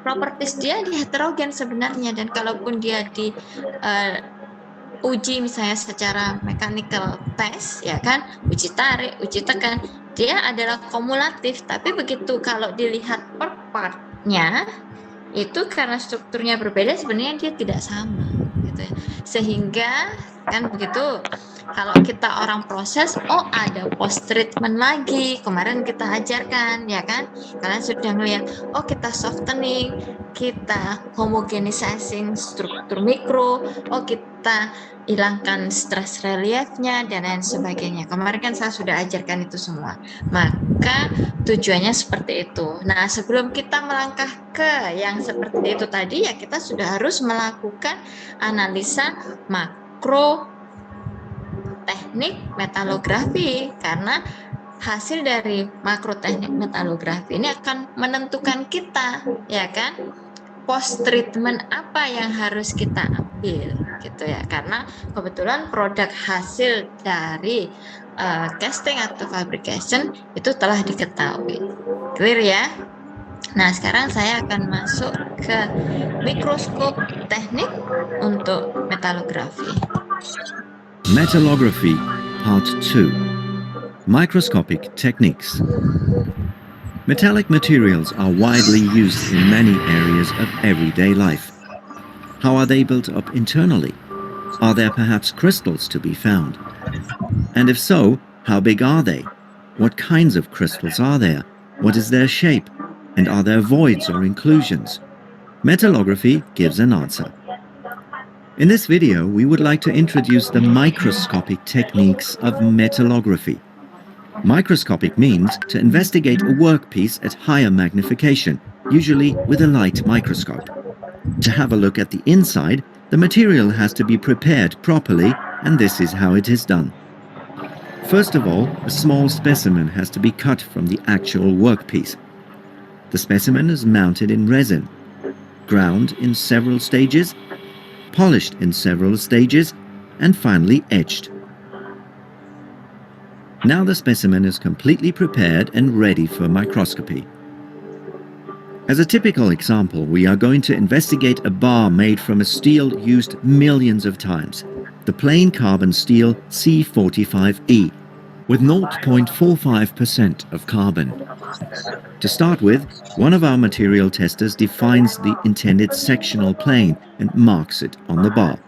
properties dia di heterogen sebenarnya. Dan kalaupun dia di uji misalnya secara mechanical test, ya kan, uji tarik, uji tekan, dia adalah kumulatif. Tapi begitu kalau dilihat per partnya, itu karena strukturnya berbeda sebenarnya dia tidak sama, gitu ya. Sehingga kan begitu, kalau kita orang proses, oh ada post treatment lagi, kemarin kita ajarkan, ya kan, kalian sudah melihat, oh kita softening, kita homogenizing struktur mikro, oh kita hilangkan stress reliefnya dan lain sebagainya. Kemarin kan saya sudah ajarkan itu semua. Maka tujuannya seperti itu. Nah, sebelum kita melangkah ke yang seperti itu tadi, ya kita sudah harus melakukan analisa makro teknik metalografi, karena hasil dari makro teknik metalografi ini akan menentukan kita, ya kan, post treatment apa yang harus kita ambil, gitu ya. Karena kebetulan produk hasil dari casting atau fabrication itu telah diketahui. Clear ya? Nah, sekarang saya akan masuk ke mikroskop teknik untuk metalografi. Metallography, Part 2. Microscopic Techniques. Metallic materials are widely used in many areas of everyday life. How are they built up internally? Are there perhaps crystals to be found? And if so, how big are they? What kinds of crystals are there? What is their shape? And are there voids or inclusions? Metallography gives an answer. In this video, we would like to introduce the microscopic techniques of metallography. Microscopic means to investigate a workpiece at higher magnification, usually with a light microscope. To have a look at the inside, the material has to be prepared properly, and this is how it is done. First of all, a small specimen has to be cut from the actual workpiece. The specimen is mounted in resin, ground in several stages, polished in several stages, and finally etched. Now the specimen is completely prepared and ready for microscopy. As a typical example, we are going to investigate a bar made from a steel used millions of times, the plain carbon steel C45E, with 0.45% of carbon. To start with, one of our material testers defines the intended sectional plane and marks it on the bar.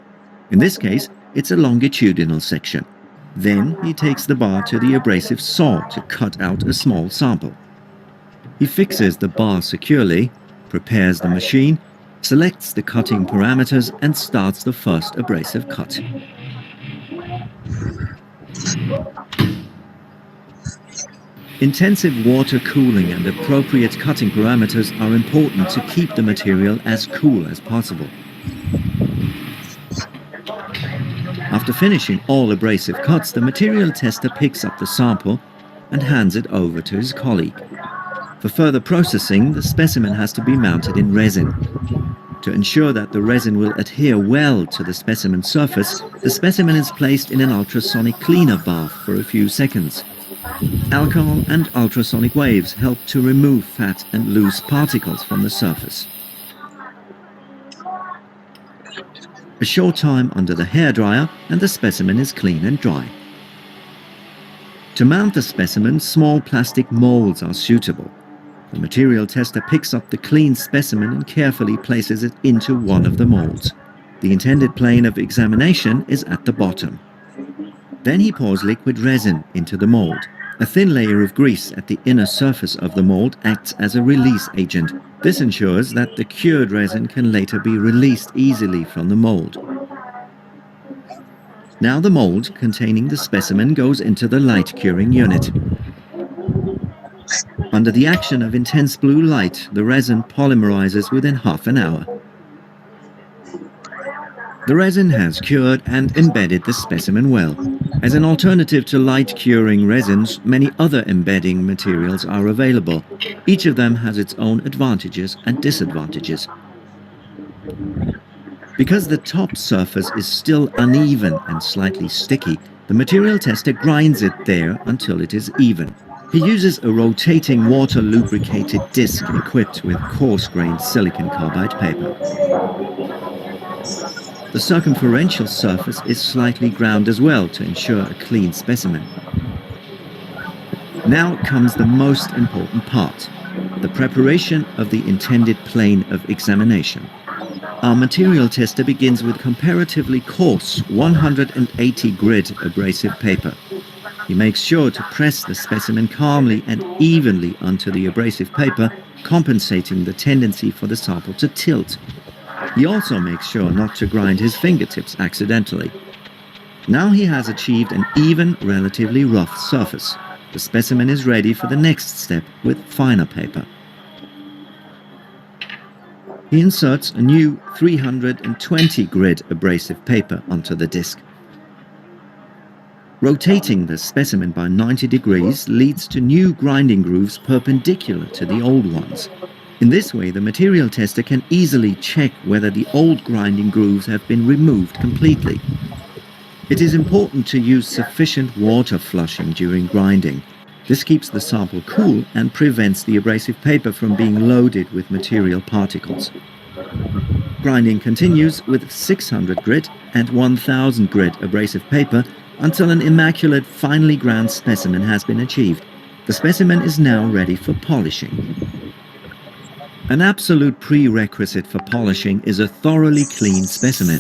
In this case, it's a longitudinal section. Then he takes the bar to the abrasive saw to cut out a small sample. He fixes the bar securely, prepares the machine, selects the cutting parameters, and starts the first abrasive cut. Intensive water cooling and appropriate cutting parameters are important to keep the material as cool as possible. After finishing all abrasive cuts, the material tester picks up the sample and hands it over to his colleague. For further processing, the specimen has to be mounted in resin. To ensure that the resin will adhere well to the specimen surface, the specimen is placed in an ultrasonic cleaner bath for a few seconds. Alcohol and ultrasonic waves help to remove fat and loose particles from the surface. A short time under the hairdryer and the specimen is clean and dry. To mount the specimen, small plastic molds are suitable. The material tester picks up the clean specimen and carefully places it into one of the molds. The intended plane of examination is at the bottom. Then he pours liquid resin into the mold. A thin layer of grease at the inner surface of the mold acts as a release agent. This ensures that the cured resin can later be released easily from the mold. Now the mold containing the specimen goes into the light curing unit. Under the action of intense blue light, the resin polymerizes within half an hour. The resin has cured and embedded the specimen well. As an alternative to light curing resins, many other embedding materials are available. Each of them has its own advantages and disadvantages. Because the top surface is still uneven and slightly sticky, the material tester grinds it there until it is even. He uses a rotating water-lubricated disc equipped with coarse-grained silicon carbide paper. The circumferential surface is slightly ground as well to ensure a clean specimen. Now comes the most important part, the preparation of the intended plane of examination. Our material tester begins with comparatively coarse 180 grit abrasive paper. He makes sure to press the specimen calmly and evenly onto the abrasive paper, compensating the tendency for the sample to tilt. He also makes sure not to grind his fingertips accidentally. Now he has achieved an even, relatively rough surface. The specimen is ready for the next step with finer paper. He inserts a new 320 grit abrasive paper onto the disc. Rotating the specimen by 90 degrees leads to new grinding grooves perpendicular to the old ones. In this way, the material tester can easily check whether the old grinding grooves have been removed completely. It is important to use sufficient water flushing during grinding. This keeps the sample cool and prevents the abrasive paper from being loaded with material particles. Grinding continues with 600 grit and 1000 grit abrasive paper until an immaculate, finely ground specimen has been achieved. The specimen is now ready for polishing. An absolute prerequisite for polishing is a thoroughly clean specimen.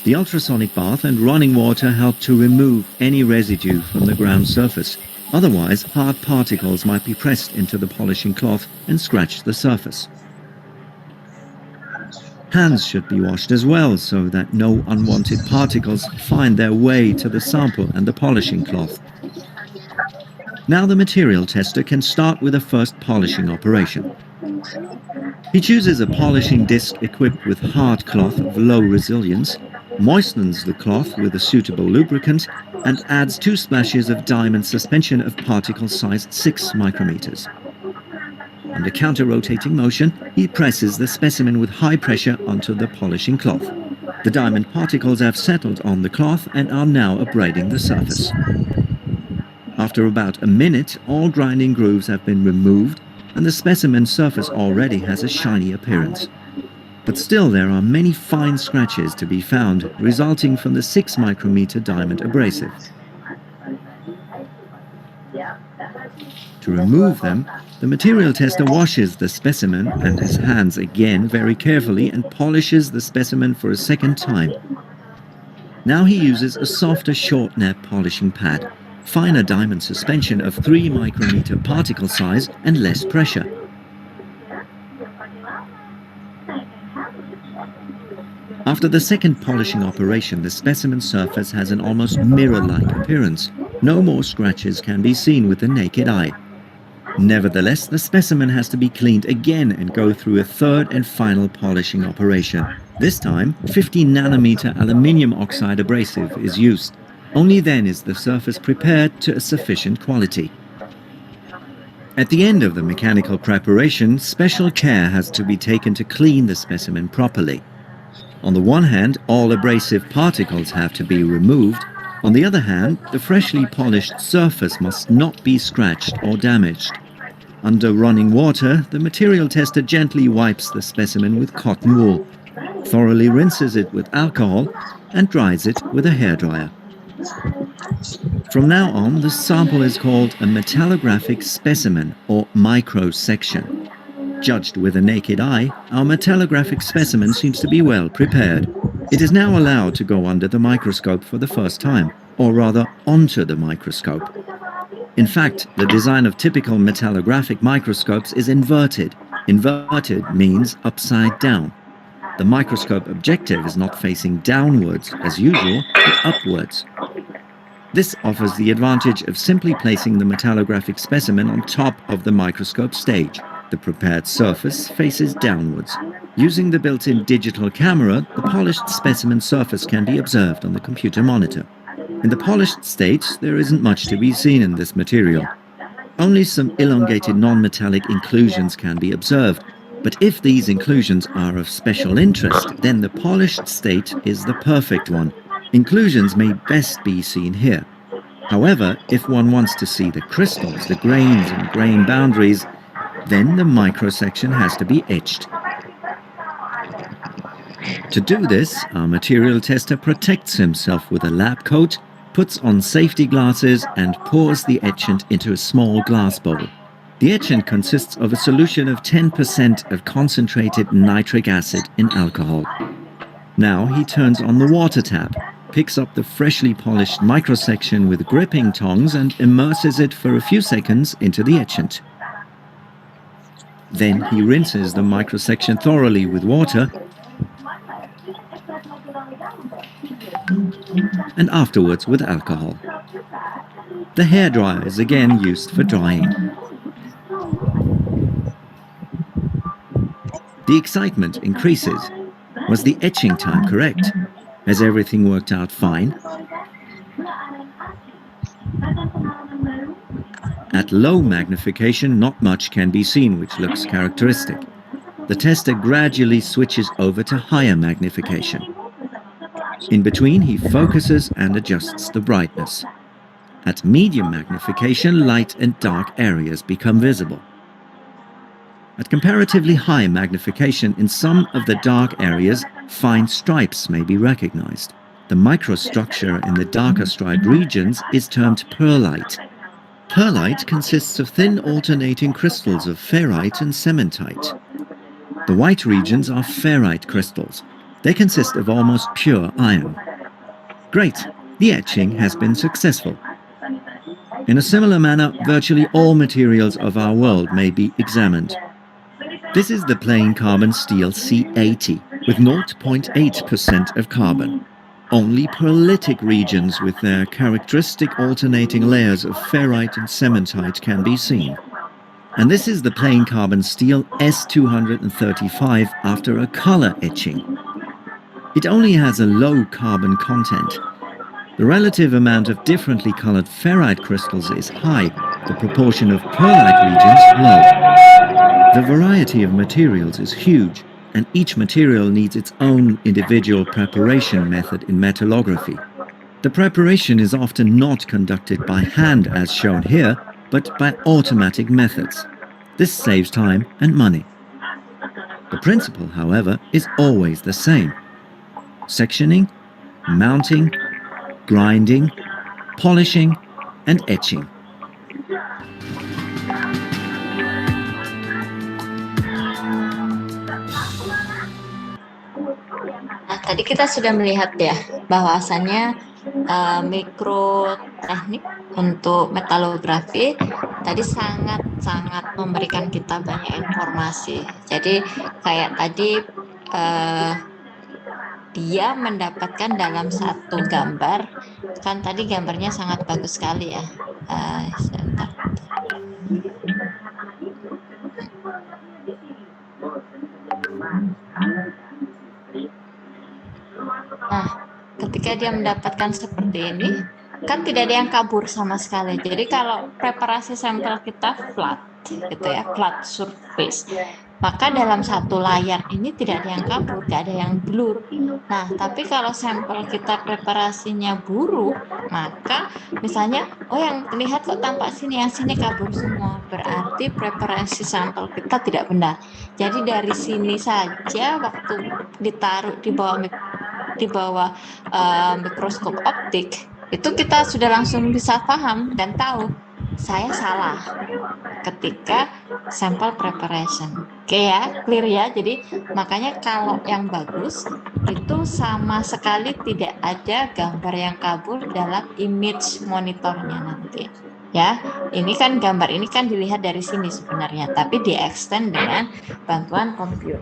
The ultrasonic bath and running water help to remove any residue from the ground surface. Otherwise, hard particles might be pressed into the polishing cloth and scratch the surface. Hands should be washed as well so that no unwanted particles find their way to the sample and the polishing cloth. Now the material tester can start with the first polishing operation. He chooses a polishing disc equipped with hard cloth of low resilience, moistens the cloth with a suitable lubricant, and adds 2 splashes of diamond suspension of particle size 6 micrometers. Under counter-rotating motion, he presses the specimen with high pressure onto the polishing cloth. The diamond particles have settled on the cloth and are now abrading the surface. After about a minute, all grinding grooves have been removed and the specimen surface already has a shiny appearance. But still there are many fine scratches to be found, resulting from the 6 micrometer diamond abrasive. To remove them, the material tester washes the specimen and his hands again very carefully and polishes the specimen for a second time. Now he uses a softer short nap polishing pad, finer diamond suspension of 3 micrometer particle size and less pressure. After the second polishing operation, the specimen surface has an almost mirror-like appearance. No more scratches can be seen with the naked eye. Nevertheless, the specimen has to be cleaned again and go through a third and final polishing operation. This time, 50 nanometer aluminium oxide abrasive is used. Only then is the surface prepared to a sufficient quality. At the end of the mechanical preparation, special care has to be taken to clean the specimen properly. On the one hand, all abrasive particles have to be removed. On the other hand, the freshly polished surface must not be scratched or damaged. Under running water, the material tester gently wipes the specimen with cotton wool, thoroughly rinses it with alcohol, and dries it with a hairdryer. From now on, the sample is called a metallographic specimen or microsection. Judged with a naked eye, our metallographic specimen seems to be well prepared. It is now allowed to go under the microscope for the first time, or rather onto the microscope. In fact, the design of typical metallographic microscopes is inverted. Inverted means upside down. The microscope objective is not facing downwards as usual, but upwards. This offers the advantage of simply placing the metallographic specimen on top of the microscope stage. The prepared surface faces downwards. Using the built-in digital camera, the polished specimen surface can be observed on the computer monitor. In the polished state, there isn't much to be seen in this material. Only some elongated non-metallic inclusions can be observed, but if these inclusions are of special interest, then the polished state is the perfect one. Inclusions may best be seen here. However, if one wants to see the crystals, the grains and grain boundaries, then the microsection has to be etched. To do this, our material tester protects himself with a lab coat, puts on safety glasses and pours the etchant into a small glass bowl. The etchant consists of a solution of 10% of concentrated nitric acid in alcohol. Now he turns on the water tap, picks up the freshly polished microsection with gripping tongs and immerses it for a few seconds into the etchant. Then he rinses the microsection thoroughly with water and afterwards with alcohol. The hairdryer is again used for drying. The excitement increases. Was the etching time correct? Has everything worked out fine? At low magnification, not much can be seen, which looks characteristic. The tester gradually switches over to higher magnification. In between, he focuses and adjusts the brightness. At medium magnification, light and dark areas become visible. At comparatively high magnification, in some of the dark areas, fine stripes may be recognized. The microstructure in the darker striped regions is termed pearlite. Pearlite consists of thin alternating crystals of ferrite and cementite. The white regions are ferrite crystals. They consist of almost pure iron. Great! The etching has been successful. In a similar manner, virtually all materials of our world may be examined. This is the plain carbon steel C80 with 0.8% of carbon. Only pearlitic regions with their characteristic alternating layers of ferrite and cementite can be seen. And this is the plain carbon steel S235 after a color etching. It only has a low carbon content. The relative amount of differently colored ferrite crystals is high, the proportion of pearlite regions low. The variety of materials is huge. and each material needs its own individual preparation method in metallography. The preparation is often not conducted by hand as shown here, but by automatic methods. This saves time and money. The principle, however, is always the same: sectioning, mounting, grinding, polishing, and etching. Nah, tadi kita sudah melihat ya bahwasannya mikroteknik untuk metalografi tadi sangat memberikan kita banyak informasi. Jadi kayak tadi dia mendapatkan dalam satu gambar, kan tadi gambarnya sangat bagus sekali ya. Sebentar. Nah, ketika dia mendapatkan seperti ini, kan tidak ada yang kabur sama sekali. Jadi kalau preparasi sampel kita flat, gitu ya, flat surface, maka dalam satu layar ini tidak ada yang kabur, tidak ada yang blur. Nah, tapi kalau sampel kita preparasinya buruk, maka misalnya, oh yang terlihat kok tampak sini, yang sini kabur semua, berarti preparasi sampel kita tidak benar. Jadi dari sini saja waktu ditaruh di bawah mikroskop optik, itu kita sudah langsung bisa paham dan tahu saya salah ketika sampel preparation. Oke ya, clear ya. Jadi makanya kalau yang bagus itu sama sekali tidak ada gambar yang kabur dalam image monitornya nanti. Ya, ini kan gambar ini kan dilihat dari sini sebenarnya, tapi di-extend dengan bantuan komputer.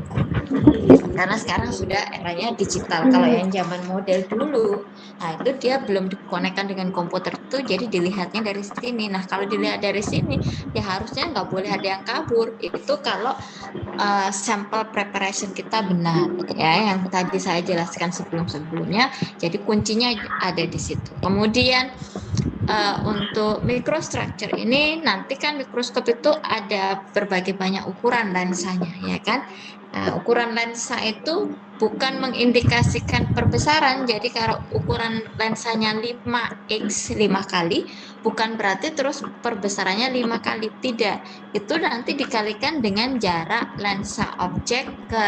Karena sekarang sudah eranya digital. Kalau yang zaman model dulu, nah itu dia belum dikonekkan dengan komputer itu, jadi dilihatnya dari sini. Nah kalau dilihat dari sini, ya harusnya nggak boleh ada yang kabur. Itu kalau sampel preparation kita benar, ya. Yang tadi saya jelaskan sebelumnya. Jadi kuncinya ada di situ. Kemudian untuk microstructure ini nanti kan mikroskop itu ada berbagai banyak ukuran lensanya, ya kan? Ukuran lensa itu bukan mengindikasikan perbesaran. Jadi kalau ukuran lensanya 5x 5 kali, bukan berarti terus perbesarannya 5 kali, tidak. Itu nanti dikalikan dengan jarak lensa objek ke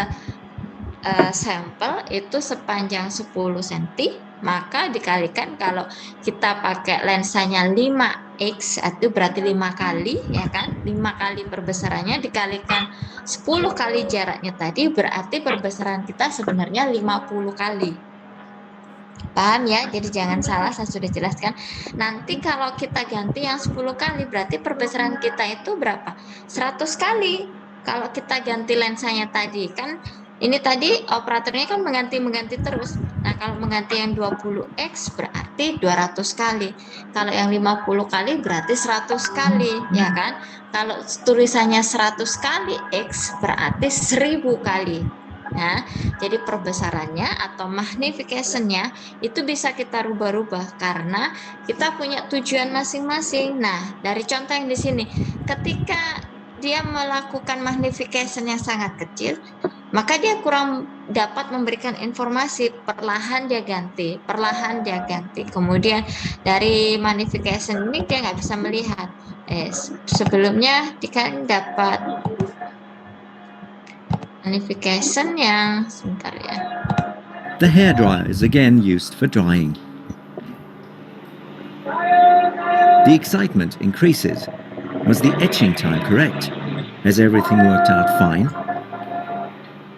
sampel itu sepanjang 10 cm, maka dikalikan kalau kita pakai lensanya 5x itu berarti 5 kali, ya kan? 5 kali perbesarannya dikalikan 10 kali jaraknya tadi, berarti perbesaran kita sebenarnya 50 kali. Paham ya? Jadi jangan salah, saya sudah jelaskan. Nanti kalau kita ganti yang 10 kali, berarti perbesaran kita itu berapa? 100 kali. Kalau kita ganti lensanya tadi, kan ini tadi operatornya kan mengganti terus. Nah, kalau mengganti yang 20x berarti 200 kali. Kalau yang 50 kali berarti 100 kali, ya kan? Kalau tulisannya 100 kali x berarti 1000 kali. Nah, jadi perbesarannya atau magnification-nya itu bisa kita rubah-rubah karena kita punya tujuan masing-masing. Nah, dari contoh yang di sini, ketika dia melakukan magnification yang sangat kecil, maka dia kurang dapat memberikan informasi, perlahan dia ganti. Kemudian dari magnification ini dia nggak bisa melihat. Sebelumnya dia kan dapat magnification yang sebentar ya. The hairdryer is again used for drying. The excitement increases. Was the etching time correct? Has everything worked out fine?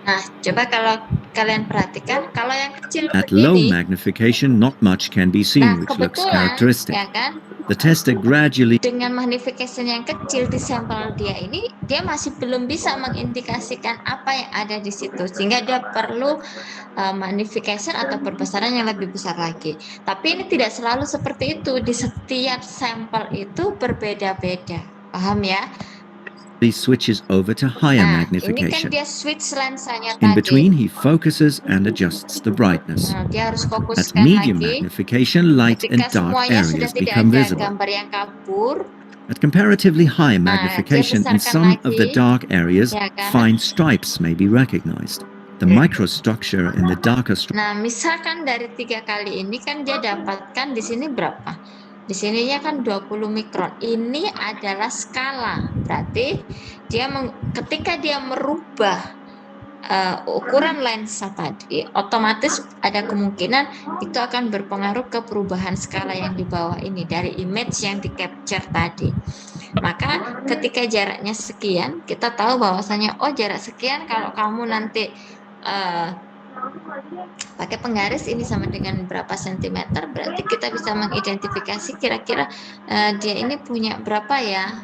Nah, coba kalau kalian perhatikan, kalau yang kecil At begini, low magnification, not much can be seen, which looks characteristic. ya kan, The tester gradually dengan magnification yang kecil di sampel dia ini, dia masih belum bisa mengindikasikan apa yang ada di situ, sehingga dia perlu magnification atau perbesaran yang lebih besar lagi. Tapi ini tidak selalu seperti itu, di setiap sampel itu berbeda-beda, paham ya? he switches over to higher Nah, ini kan magnification. dia switch lensanya In tadi. between, he focuses and adjusts the brightness. Nah, dia harus At fokuskan medium lagi. magnification, light and Ketika dark semuanya sudah areas tidak become ada visible. gambar yang kabur, At comparatively high Nah, magnification dia in some besarkan of the lagi, dark areas, ya kan? fine stripes may be recognized. The microstructure in the darker Nah, misalkan dari 3 kali ini kan dia dapatkan di sini berapa? Di sininya kan 20 mikron. Ini adalah skala. Berarti dia ketika dia merubah ukuran lensa tadi, otomatis ada kemungkinan itu akan berpengaruh ke perubahan skala yang di bawah ini dari image yang di capture tadi. Maka ketika jaraknya sekian, kita tahu bahwasanya jarak sekian kalau kamu nanti pakai penggaris ini sama dengan berapa sentimeter, berarti kita bisa mengidentifikasi kira-kira dia ini punya berapa ya,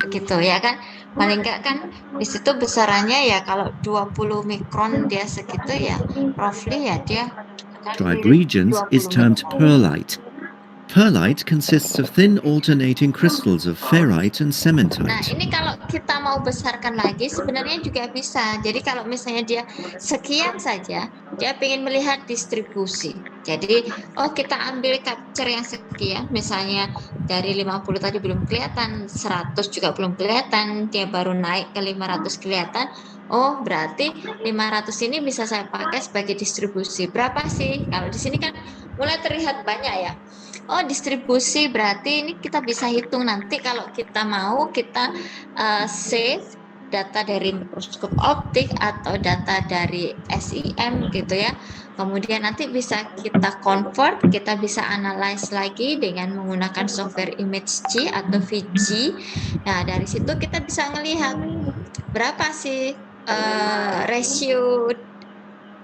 begitu ya kan. Paling enggak kan di situ besarannya ya kalau 20 mikron dia segitu ya roughly ya dia striped regions is termed pearlite. Pearlite consists of thin alternating crystals of ferrite and Nah, cementite. ini kalau kita mau besarkan lagi sebenarnya juga bisa. Jadi kalau misalnya dia sekian saja, dia ingin melihat distribusi. Jadi, kita ambil capture yang sekian, misalnya dari 50 tadi belum kelihatan, 100 juga belum kelihatan, dia baru naik ke 500 kelihatan. Oh, berarti 500 ini bisa saya pakai sebagai distribusi. Berapa sih? Kalau di sini kan mulai terlihat banyak ya. Distribusi berarti ini kita bisa hitung nanti kalau kita mau kita save data dari mikroskop optik atau data dari SIM gitu ya. Kemudian nanti bisa kita convert, kita bisa analyze lagi dengan menggunakan software ImageG atau VG. Nah, dari situ kita bisa melihat berapa sih ratio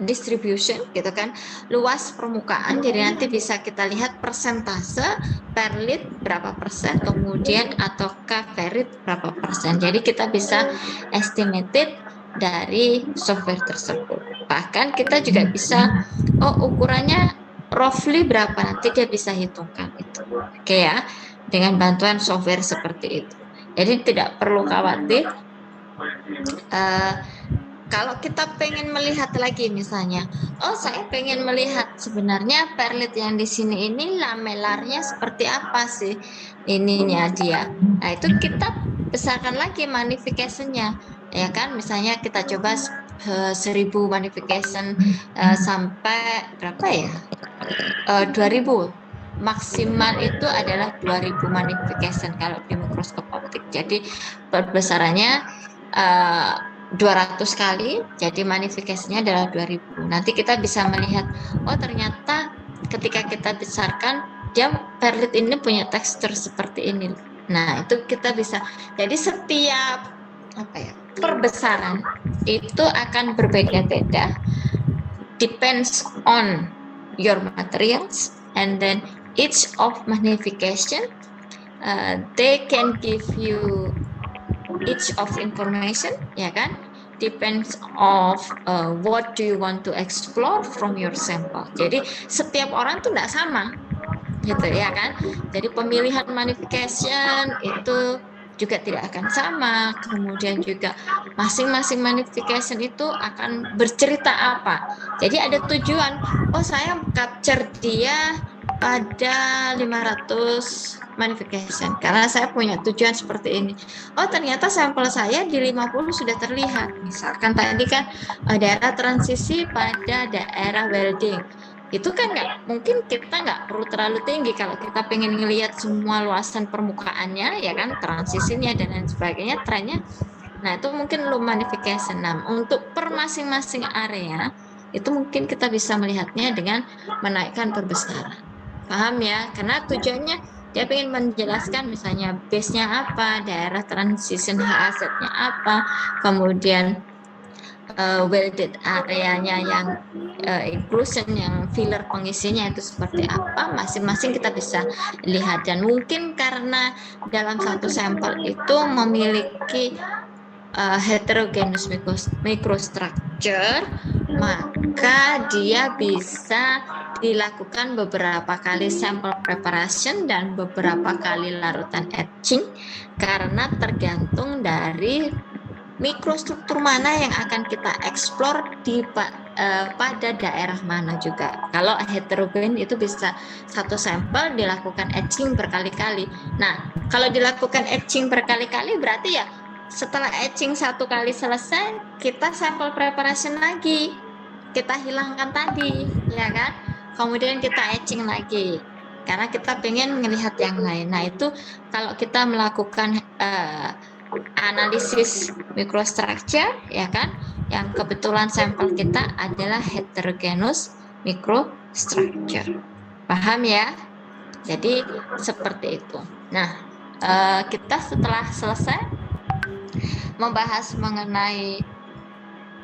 distribution gitu kan, luas permukaan. Jadi nanti bisa kita lihat persentase perlit berapa persen, kemudian atau ferit berapa persen. Jadi kita bisa estimated dari software tersebut. Bahkan kita juga bisa ukurannya roughly berapa, nanti dia bisa hitungkan itu. Oke ya, dengan bantuan software seperti itu. Jadi tidak perlu khawatir. Kalau kita pengen melihat lagi misalnya, saya pengen melihat sebenarnya perlit yang di sini ini lamelarnya seperti apa sih ininya dia. Nah, itu kita besarkan lagi magnification-nya, ya kan? Misalnya kita coba 1000 magnification sampai berapa ya? 2000. Maksimal itu adalah 2000 magnification kalau di mikroskop optik. Jadi perbesarannya 200 kali, jadi magnifikasinya adalah 2000. Nanti kita bisa melihat, ternyata ketika kita besarkan, dia perlit ini punya tekstur seperti ini. Nah, itu kita bisa. Jadi setiap perbesaran itu akan berbeda-beda, depends on your materials, and then each of magnification, they can give you each of information, ya kan, depends of what do you want to explore from your sample. Jadi setiap orang tuh nggak sama gitu ya kan. Jadi pemilihan magnification itu juga tidak akan sama. Kemudian juga masing-masing magnification itu akan bercerita apa. Jadi ada tujuan, saya capture dia pada 500 magnification karena saya punya tujuan seperti ini. Ternyata sampel saya di 50 sudah terlihat. Misalkan tadi kan daerah transisi pada daerah welding. Itu kan mungkin kita nggak perlu terlalu tinggi kalau kita pengen ngelihat semua luasan permukaannya, ya kan, transisinya dan lain sebagainya, trennya. Nah, itu mungkin low magnification. Nah, untuk per masing-masing area itu mungkin kita bisa melihatnya dengan menaikkan perbesaran. Paham ya? Karena tujuannya dia ingin menjelaskan misalnya base-nya apa, daerah transition HAZ-nya apa, kemudian welded areanya yang inclusion, yang filler pengisinya itu seperti apa, masing-masing kita bisa lihat. Dan mungkin karena dalam satu sampel itu memiliki heterogeneous microstructure, maka dia bisa dilakukan beberapa kali sample preparation dan beberapa kali larutan etching karena tergantung dari mikrostruktur mana yang akan kita explore pada daerah mana juga. Kalau heterogen itu bisa satu sampel dilakukan etching berkali-kali. Nah, kalau dilakukan etching berkali-kali berarti ya setelah etching satu kali selesai, kita sampel preparation lagi. Kita hilangkan tadi, ya kan? Kemudian kita etching lagi. Karena kita pengen melihat yang lain. Nah, itu kalau kita melakukan analisis microstructure, ya kan? Yang kebetulan sampel kita adalah heterogeneous microstructure. Paham ya? Jadi seperti itu. Nah, kita setelah selesai membahas mengenai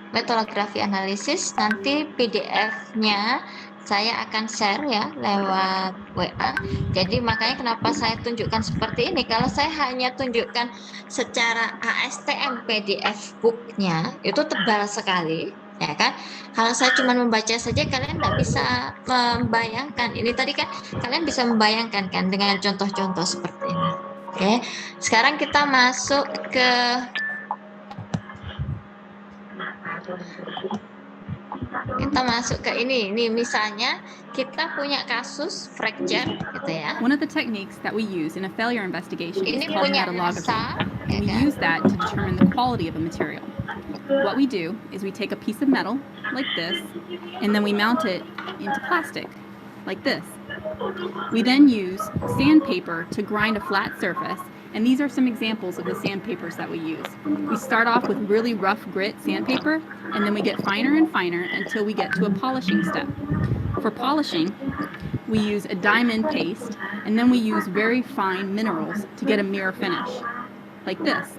metodologi analisis, nanti PDF-nya saya akan share ya lewat WA. Jadi makanya kenapa saya tunjukkan seperti ini. Kalau saya hanya tunjukkan secara ASTM PDF book-nya itu tebal sekali, ya kan? Kalau saya cuma membaca saja kalian nggak bisa membayangkan. Ini tadi kan kalian bisa membayangkan kan dengan contoh-contoh seperti ini. Oke, sekarang kita masuk ke ini misalnya kita punya kasus fracture gitu ya. One of the techniques that we use in a failure investigation is Ini called punya metallography, masa, ya and we kan? use that to determine the quality of a material. What we do is we take a piece of metal like this, and then we mount it into plastic like this. We then use sandpaper to grind a flat surface, and these are some examples of the sandpapers that we use. We start off with really rough grit sandpaper, and then we get finer and finer until we get to a polishing step. For polishing, we use a diamond paste, and then we use very fine minerals to get a mirror finish, like this.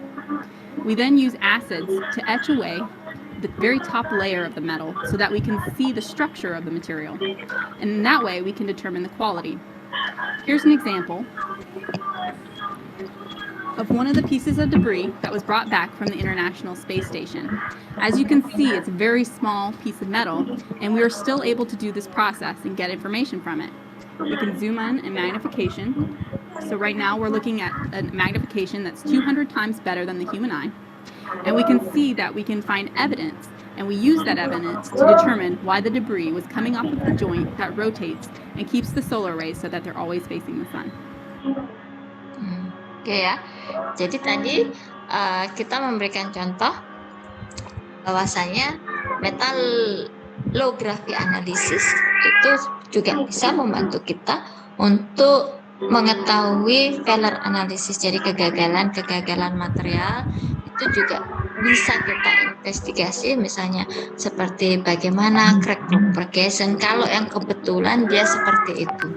We then use acids to etch away the very top layer of the metal so that we can see the structure of the material. And in that way, we can determine the quality. Here's an example of one of the pieces of debris that was brought back from the International Space Station. As you can see, it's a very small piece of metal, and we are still able to do this process and get information from it. We can zoom in and magnification. So right now we're looking at a magnification that's 200 times better than the human eye. And we can see that we can find evidence, and we use that evidence to determine why the debris was coming off of the joint that rotates and keeps the solar rays so that they're always facing the sun. Oke ya, jadi tadi kita memberikan contoh bahwasanya metalografi analisis itu juga bisa membantu kita untuk mengetahui failure analisis, jadi kegagalan material itu juga bisa kita investigasi, misalnya seperti bagaimana crack propagation kalau yang kebetulan dia seperti itu.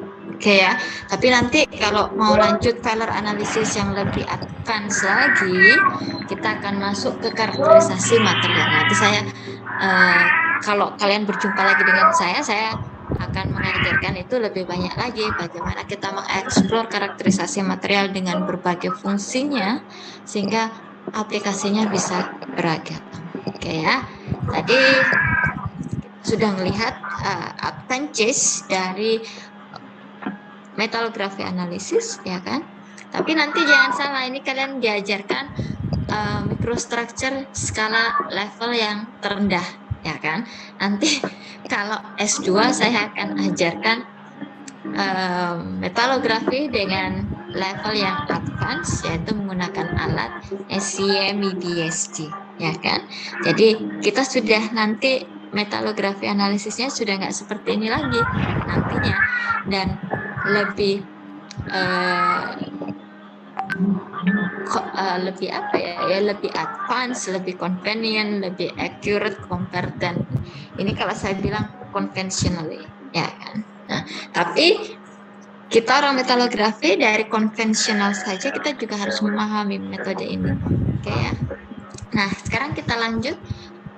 Oke ya, tapi nanti kalau mau lanjut failure analisis yang lebih advance lagi, kita akan masuk ke karakterisasi material. Nanti saya kalau kalian berjumpa lagi dengan saya akan mengajarkan itu lebih banyak lagi bagaimana kita mengeksplor karakterisasi material dengan berbagai fungsinya sehingga aplikasinya bisa beragam. Oke ya, tadi sudah melihat advantage dari metalografi analisis, ya kan? Tapi nanti jangan salah, ini kalian diajarkan microstructure skala level yang terendah, ya kan? Nanti kalau S2 saya akan ajarkan metalografi dengan level yang advance, yaitu menggunakan alat SCM-EDSG, ya kan? Jadi kita sudah nanti metalografi analisisnya sudah nggak seperti ini lagi nantinya, dan lebih lebih advance, lebih convenient, lebih accurate compared dan ini kalau saya bilang conventionally, ya kan. Nah, tapi kita orang metalografi dari konvensional saja kita juga harus memahami metode ini, oke ya. Nah, sekarang kita lanjut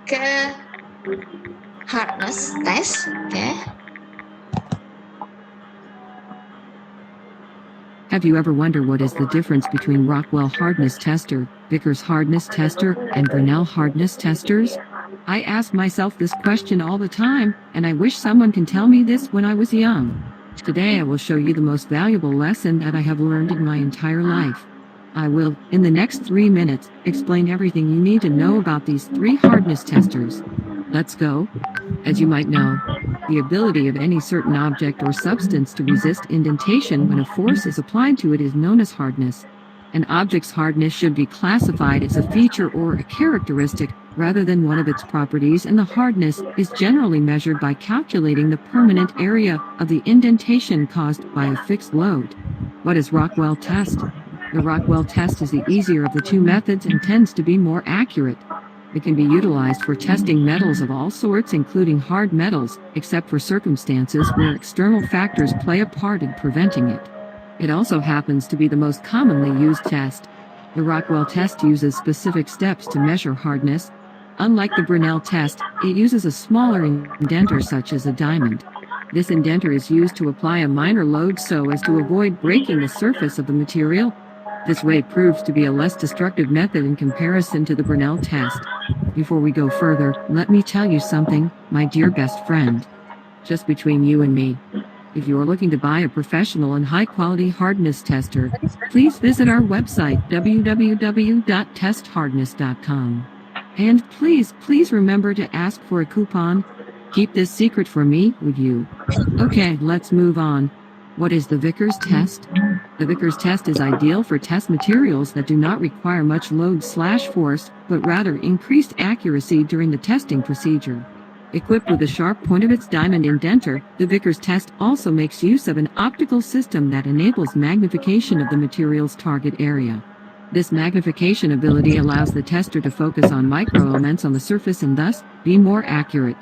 ke hardness test, oke. Have you ever wondered what is the difference between Rockwell hardness tester, Vickers hardness tester, and Grinnell hardness testers? I ask myself this question all the time, and I wish someone can tell me this when I was young. Today I will show you the most valuable lesson that I have learned in my entire life. I will, in the next 3 minutes, explain everything you need to know about these 3 hardness testers. Let's go. As you might know, the ability of any certain object or substance to resist indentation when a force is applied to it is known as hardness. An object's hardness should be classified as a feature or a characteristic rather than one of its properties, and the hardness is generally measured by calculating the permanent area of the indentation caused by a fixed load. What is Rockwell test? The Rockwell test is the easier of the two methods and tends to be more accurate. It can be utilized for testing metals of all sorts, including hard metals, except for circumstances where external factors play a part in preventing it. It also happens to be the most commonly used test. The Rockwell test uses specific steps to measure hardness. Unlike the Brinell test, it uses a smaller indenter such as a diamond. This indenter is used to apply a minor load so as to avoid breaking the surface of the material. This way proves to be a less destructive method in comparison to the Brinell test. Before we go further, let me tell you something, my dear best friend. Just between you and me. If you are looking to buy a professional and high-quality hardness tester, please visit our website www.testhardness.com. And please remember to ask for a coupon. Keep this secret from me, would you? Okay, let's move on. What is the Vickers test? The Vickers test is ideal for test materials that do not require much load/force, but rather increased accuracy during the testing procedure. Equipped with a sharp point of its diamond indenter, the Vickers test also makes use of an optical system that enables magnification of the material's target area. This magnification ability allows the tester to focus on microelements on the surface and thus be more accurate.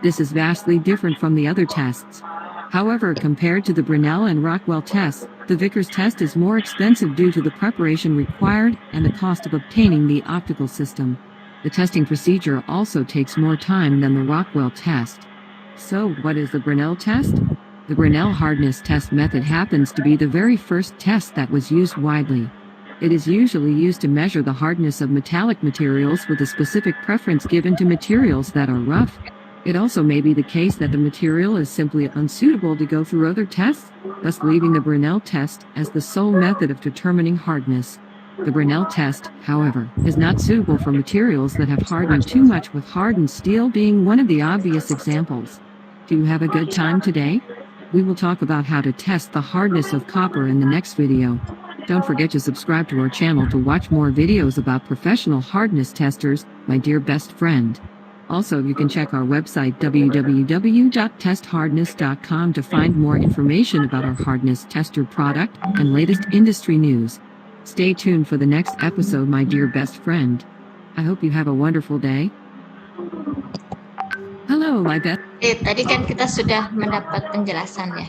This is vastly different from the other tests. However, compared to the Brinell and Rockwell tests, the Vickers test is more expensive due to the preparation required and the cost of obtaining the optical system. The testing procedure also takes more time than the Rockwell test. So, what is the Brinell test? The Brinell hardness test method happens to be the very first test that was used widely. It is usually used to measure the hardness of metallic materials with a specific preference given to materials that are rough. It also may be the case that the material is simply unsuitable to go through other tests, thus leaving the Brinell test as the sole method of determining hardness. The Brinell test, however, is not suitable for materials that have hardened too much, with hardened steel being one of the obvious examples. Do you have a good time today? We will talk about how to test the hardness of copper in the next video. Don't forget to subscribe to our channel to watch more videos about professional hardness testers, my dear best friend. Also, you can check our website www.testhardness.com to find more information about our hardness tester product and latest industry news. Stay tuned for the next episode, my dear best friend. I hope you have a wonderful day. Hello, my best. Tadi kan kita sudah mendapat penjelasan ya.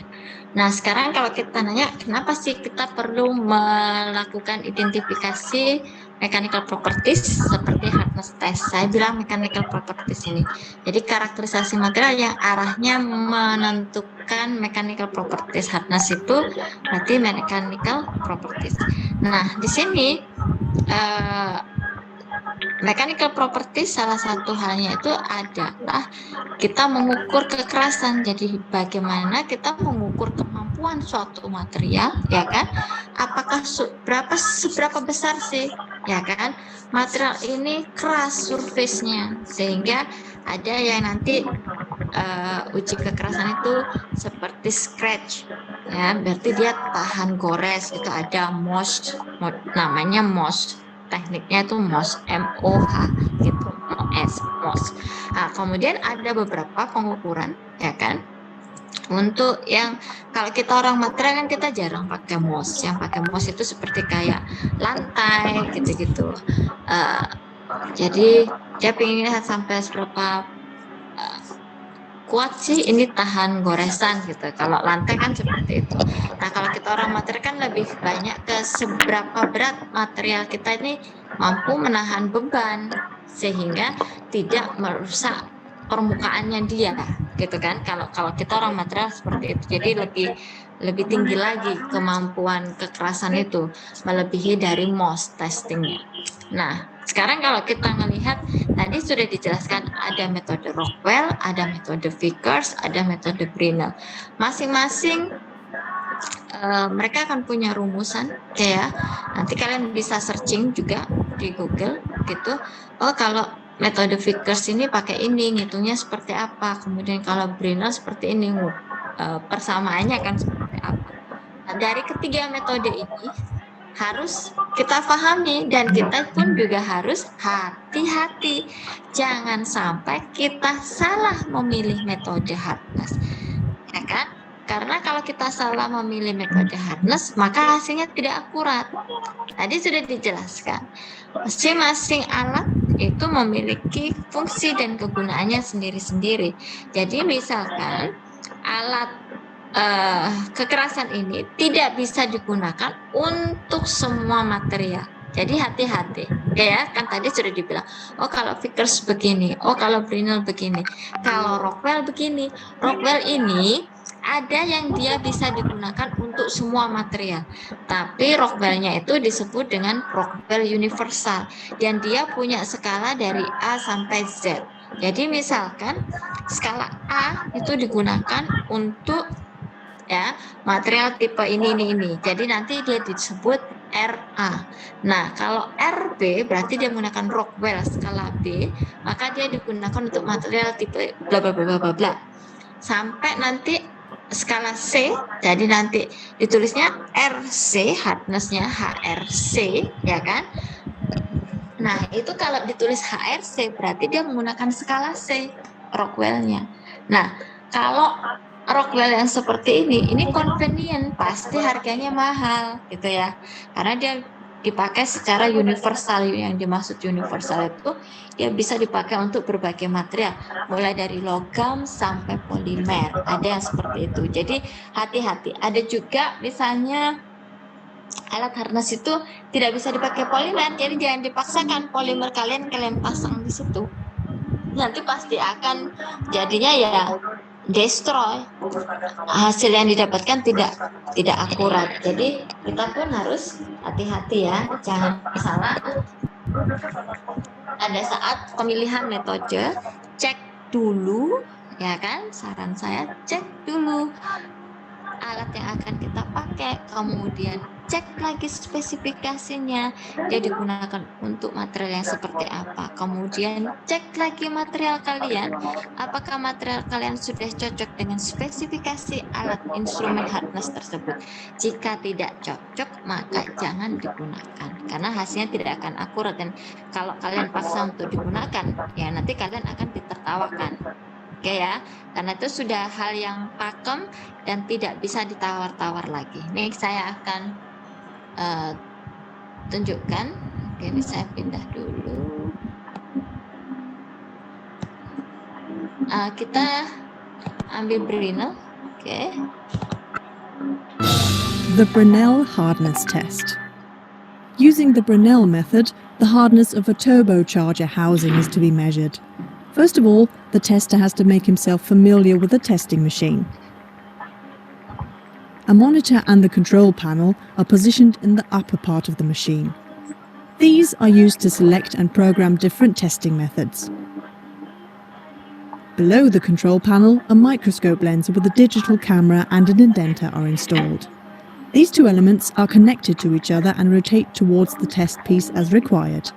Nah, sekarang kalau kita nanya kenapa sih kita perlu melakukan identifikasi mechanical properties seperti hardness test. Saya bilang mechanical properties ini. Jadi karakterisasi material yang arahnya menentukan mechanical properties. Hardness itu berarti mechanical properties. Nah, di sini mechanical properties salah satu halnya itu adalah kita mengukur kekerasan. Jadi bagaimana kita mengukur kemampuan suatu material, ya kan? Apakah seberapa besar sih, ya kan? Material ini keras surface-nya, sehingga ada yang nanti uji kekerasan itu seperti scratch, ya, berarti dia tahan gores. Itu ada MOS, namanya MOS. Tekniknya itu MOS, MOH gitu, MOS. Nah, kemudian ada beberapa pengukuran, ya kan? Untuk yang kalau kita orang material kan kita jarang pakai MOS. Yang pakai MOS itu seperti kayak lantai gitu-gitu. Jadi dia pengen lihat sampai seberapa kuat sih ini tahan goresan gitu. Kalau lantai kan seperti itu. Nah, kalau kita orang material kan lebih banyak ke seberapa berat material kita ini mampu menahan beban sehingga tidak merusak permukaannya dia, gitu kan? Kalau kita orang material seperti itu, jadi lebih tinggi lagi kemampuan kekerasan itu, melebihi dari MOS testingnya. Nah, sekarang kalau kita melihat tadi sudah dijelaskan ada metode Rockwell, ada metode Vickers, ada metode Brinell. Masing-masing mereka akan punya rumusan, ya. Nanti kalian bisa searching juga di Google gitu. Oh, kalau metode Vickers ini pakai ini, ngitungnya seperti apa. Kemudian kalau Brinell seperti ini, persamaannya kan seperti apa. Nah, dari ketiga metode ini harus kita pahami dan kita pun juga harus hati-hati. Jangan sampai kita salah memilih metode hardness. Ya kan? Karena kalau kita salah memilih metode hardness, maka hasilnya tidak akurat. Tadi sudah dijelaskan. Masing-masing alat itu memiliki fungsi dan kegunaannya sendiri-sendiri. Jadi misalkan alat kekerasan ini tidak bisa digunakan untuk semua material. Jadi hati-hati, ya kan tadi sudah dibilang. Oh kalau Vickers begini, oh kalau Brinell begini, kalau Rockwell begini. Rockwell ini ada yang dia bisa digunakan untuk semua material, tapi Rockwell-nya itu disebut dengan Rockwell universal, dan dia punya skala dari A sampai Z. Jadi misalkan skala A itu digunakan untuk ya material tipe ini. Jadi nanti dia disebut RA. Nah, kalau RB berarti dia menggunakan Rockwell skala B, maka dia digunakan untuk material tipe bla bla bla bla bla. Sampai nanti skala C, jadi nanti ditulisnya RC, hardness-nya HRC, ya kan? Nah, itu kalau ditulis HRC berarti dia menggunakan skala C, Rockwell-nya. Nah, kalau Rockwell yang seperti ini convenient, pasti harganya mahal gitu ya, karena dia dipakai secara universal. Yang dimaksud universal itu dia bisa dipakai untuk berbagai material, mulai dari logam sampai polimer, ada yang seperti itu. Jadi hati-hati. Ada juga misalnya alat harness itu tidak bisa dipakai polimer, jadi jangan dipaksakan polimer kalian pasang di situ, nanti pasti akan jadinya ya destroy, hasil yang didapatkan tidak akurat. Jadi kita pun harus hati-hati ya, jangan salah. Pada saat pemilihan metode, cek dulu ya kan, saran saya cek dulu alat yang akan kita pakai, kemudian cek lagi spesifikasinya, dia digunakan untuk material yang seperti apa, kemudian cek lagi material kalian, apakah material kalian sudah cocok dengan spesifikasi alat instrumen hardness tersebut. Jika tidak cocok, maka jangan digunakan, karena hasilnya tidak akan akurat, dan kalau kalian paksa untuk digunakan, ya nanti kalian akan ditertawakan. Oke ya, karena itu sudah hal yang pakem dan tidak bisa ditawar-tawar lagi. Ini saya akan tunjukkan. Oke, ini saya pindah dulu. Kita ambil Brinell. Oke. The Brinell hardness test. Using the Brinell method, the hardness of a turbocharger housing is to be measured. First of all, the tester has to make himself familiar with the testing machine. A monitor and the control panel are positioned in the upper part of the machine. These are used to select and program different testing methods. Below the control panel, a microscope lens with a digital camera and an indenter are installed. These two elements are connected to each other and rotate towards the test piece as required.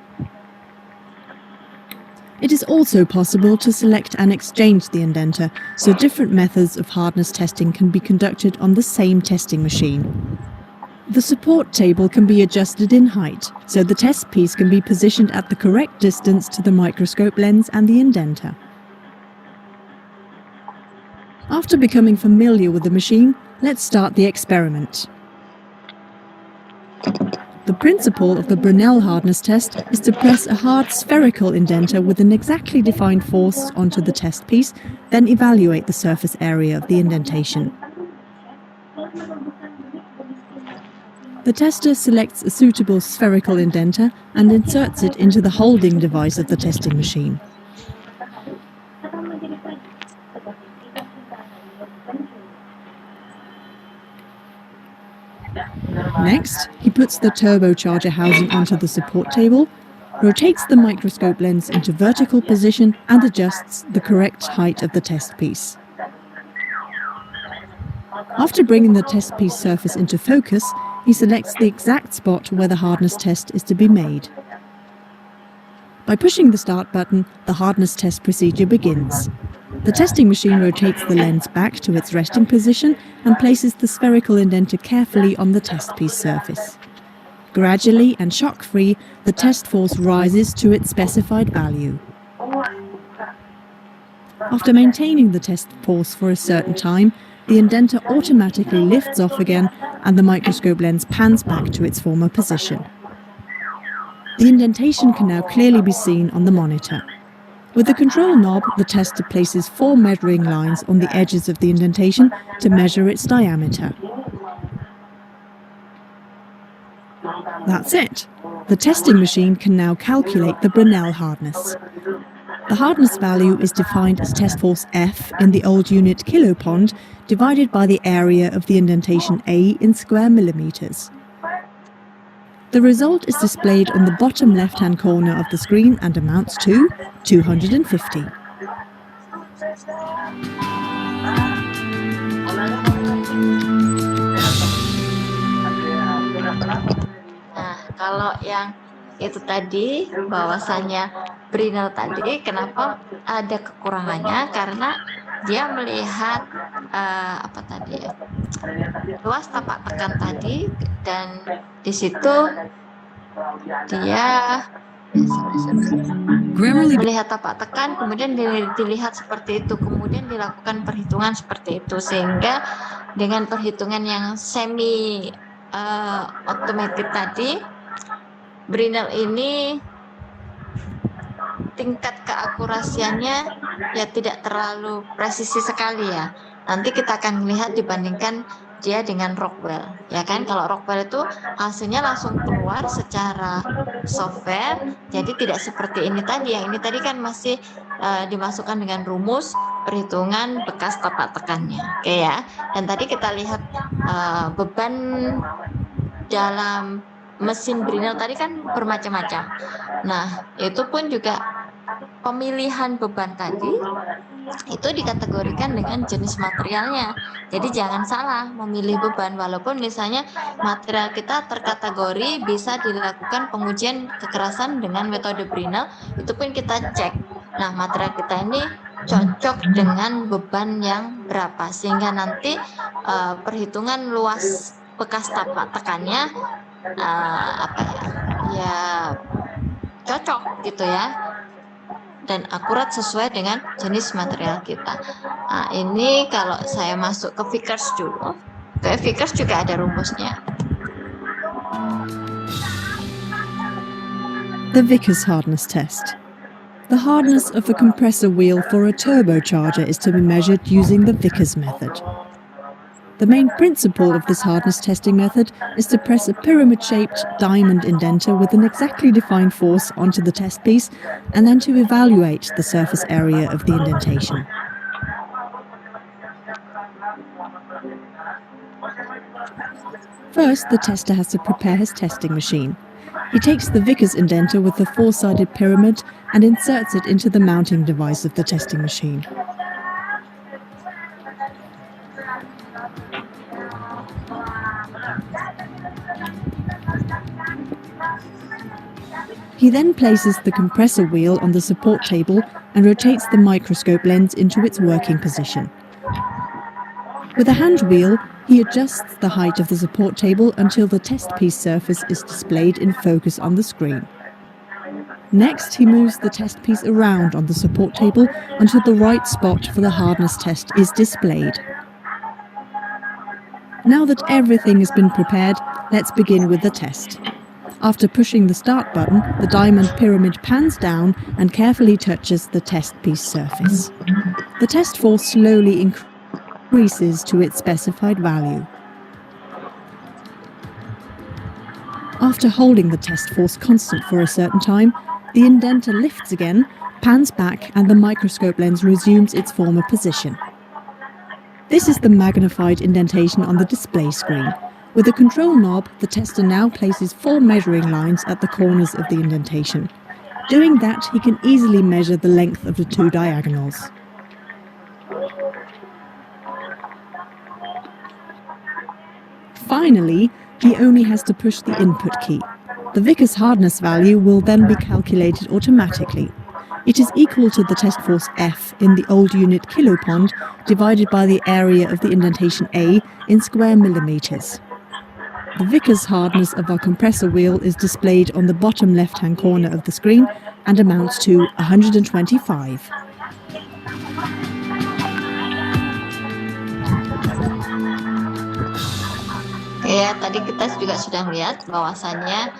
It is also possible to select and exchange the indenter, so different methods of hardness testing can be conducted on the same testing machine. The support table can be adjusted in height, so the test piece can be positioned at the correct distance to the microscope lens and the indenter. After becoming familiar with the machine, let's start the experiment. The principle of the Brinell hardness test is to press a hard spherical indenter with an exactly defined force onto the test piece, then evaluate the surface area of the indentation. The tester selects a suitable spherical indenter and inserts it into the holding device of the testing machine. Next, he puts the turbocharger housing onto the support table, rotates the microscope lens into vertical position and adjusts the correct height of the test piece. After bringing the test piece surface into focus, he selects the exact spot where the hardness test is to be made. By pushing the start button, the hardness test procedure begins. The testing machine rotates the lens back to its resting position and places the spherical indenter carefully on the test piece surface. Gradually and shock-free, the test force rises to its specified value. After maintaining the test force for a certain time, the indenter automatically lifts off again and the microscope lens pans back to its former position. The indentation can now clearly be seen on the monitor. With the control knob, the tester places 4 measuring lines on the edges of the indentation to measure its diameter. That's it. The testing machine can now calculate the Brinell hardness. The hardness value is defined as test force F in the old unit kilopond divided by the area of the indentation A in square millimeters. The result is displayed on the bottom left-hand corner of the screen and amounts to 250. Nah, kalau yang itu tadi bahwasannya Brinell tadi kenapa ada kekurangannya karena dia melihat apa tadi ya, luas tapak tekan tadi, dan di situ dia melihat tapak tekan, kemudian dilihat seperti itu, kemudian dilakukan perhitungan seperti itu, sehingga dengan perhitungan yang semi automated tadi, Brinell ini tingkat keakurasiannya ya tidak terlalu presisi sekali ya. Nanti kita akan melihat dibandingkan dia dengan Rockwell, ya kan? Kalau Rockwell itu hasilnya langsung keluar secara software, jadi tidak seperti ini tadi. Yang ini tadi kan masih dimasukkan dengan rumus perhitungan bekas tapak tekannya, oke ya. Dan tadi kita lihat beban dalam mesin Brinell tadi kan bermacam-macam. Nah, itu pun juga pemilihan beban tadi itu dikategorikan dengan jenis materialnya. Jadi jangan salah memilih beban, walaupun misalnya material kita terkategori bisa dilakukan pengujian kekerasan dengan metode Brinell, itu pun kita cek. Nah, material kita ini cocok dengan beban yang berapa, sehingga nanti perhitungan luas bekas tapak tekannya cocok gitu ya, dan akurat sesuai dengan jenis material kita. Nah, ini kalau saya masuk ke Vickers dulu, ke Vickers juga ada rumusnya. The Vickers hardness test. The hardness of the compressor wheel for a turbocharger is to be measured using the Vickers method. The main principle of this hardness testing method is to press a pyramid-shaped diamond indenter with an exactly defined force onto the test piece and then to evaluate the surface area of the indentation. First, the tester has to prepare his testing machine. He takes the Vickers indenter with the 4-sided pyramid and inserts it into the mounting device of the testing machine. He then places the compressor wheel on the support table and rotates the microscope lens into its working position. With a hand wheel, he adjusts the height of the support table until the test piece surface is displayed in focus on the screen. Next, he moves the test piece around on the support table until the right spot for the hardness test is displayed. Now that everything has been prepared, let's begin with the test. After pushing the start button, the diamond pyramid pans down and carefully touches the test piece surface. The test force slowly increases to its specified value. After holding the test force constant for a certain time, the indenter lifts again, pans back, and the microscope lens resumes its former position. This is the magnified indentation on the display screen. With the control knob, the tester now places 4 measuring lines at the corners of the indentation. Doing that, he can easily measure the length of the 2 diagonals. Finally, he only has to push the input key. The Vickers hardness value will then be calculated automatically. It is equal to the test force F in the old unit kilopond divided by the area of the indentation A in square millimeters. The Vickers hardness of our compressor wheel is displayed on the bottom left-hand corner of the screen and amounts to 125. Ya, tadi kita juga sudah melihat bahwasannya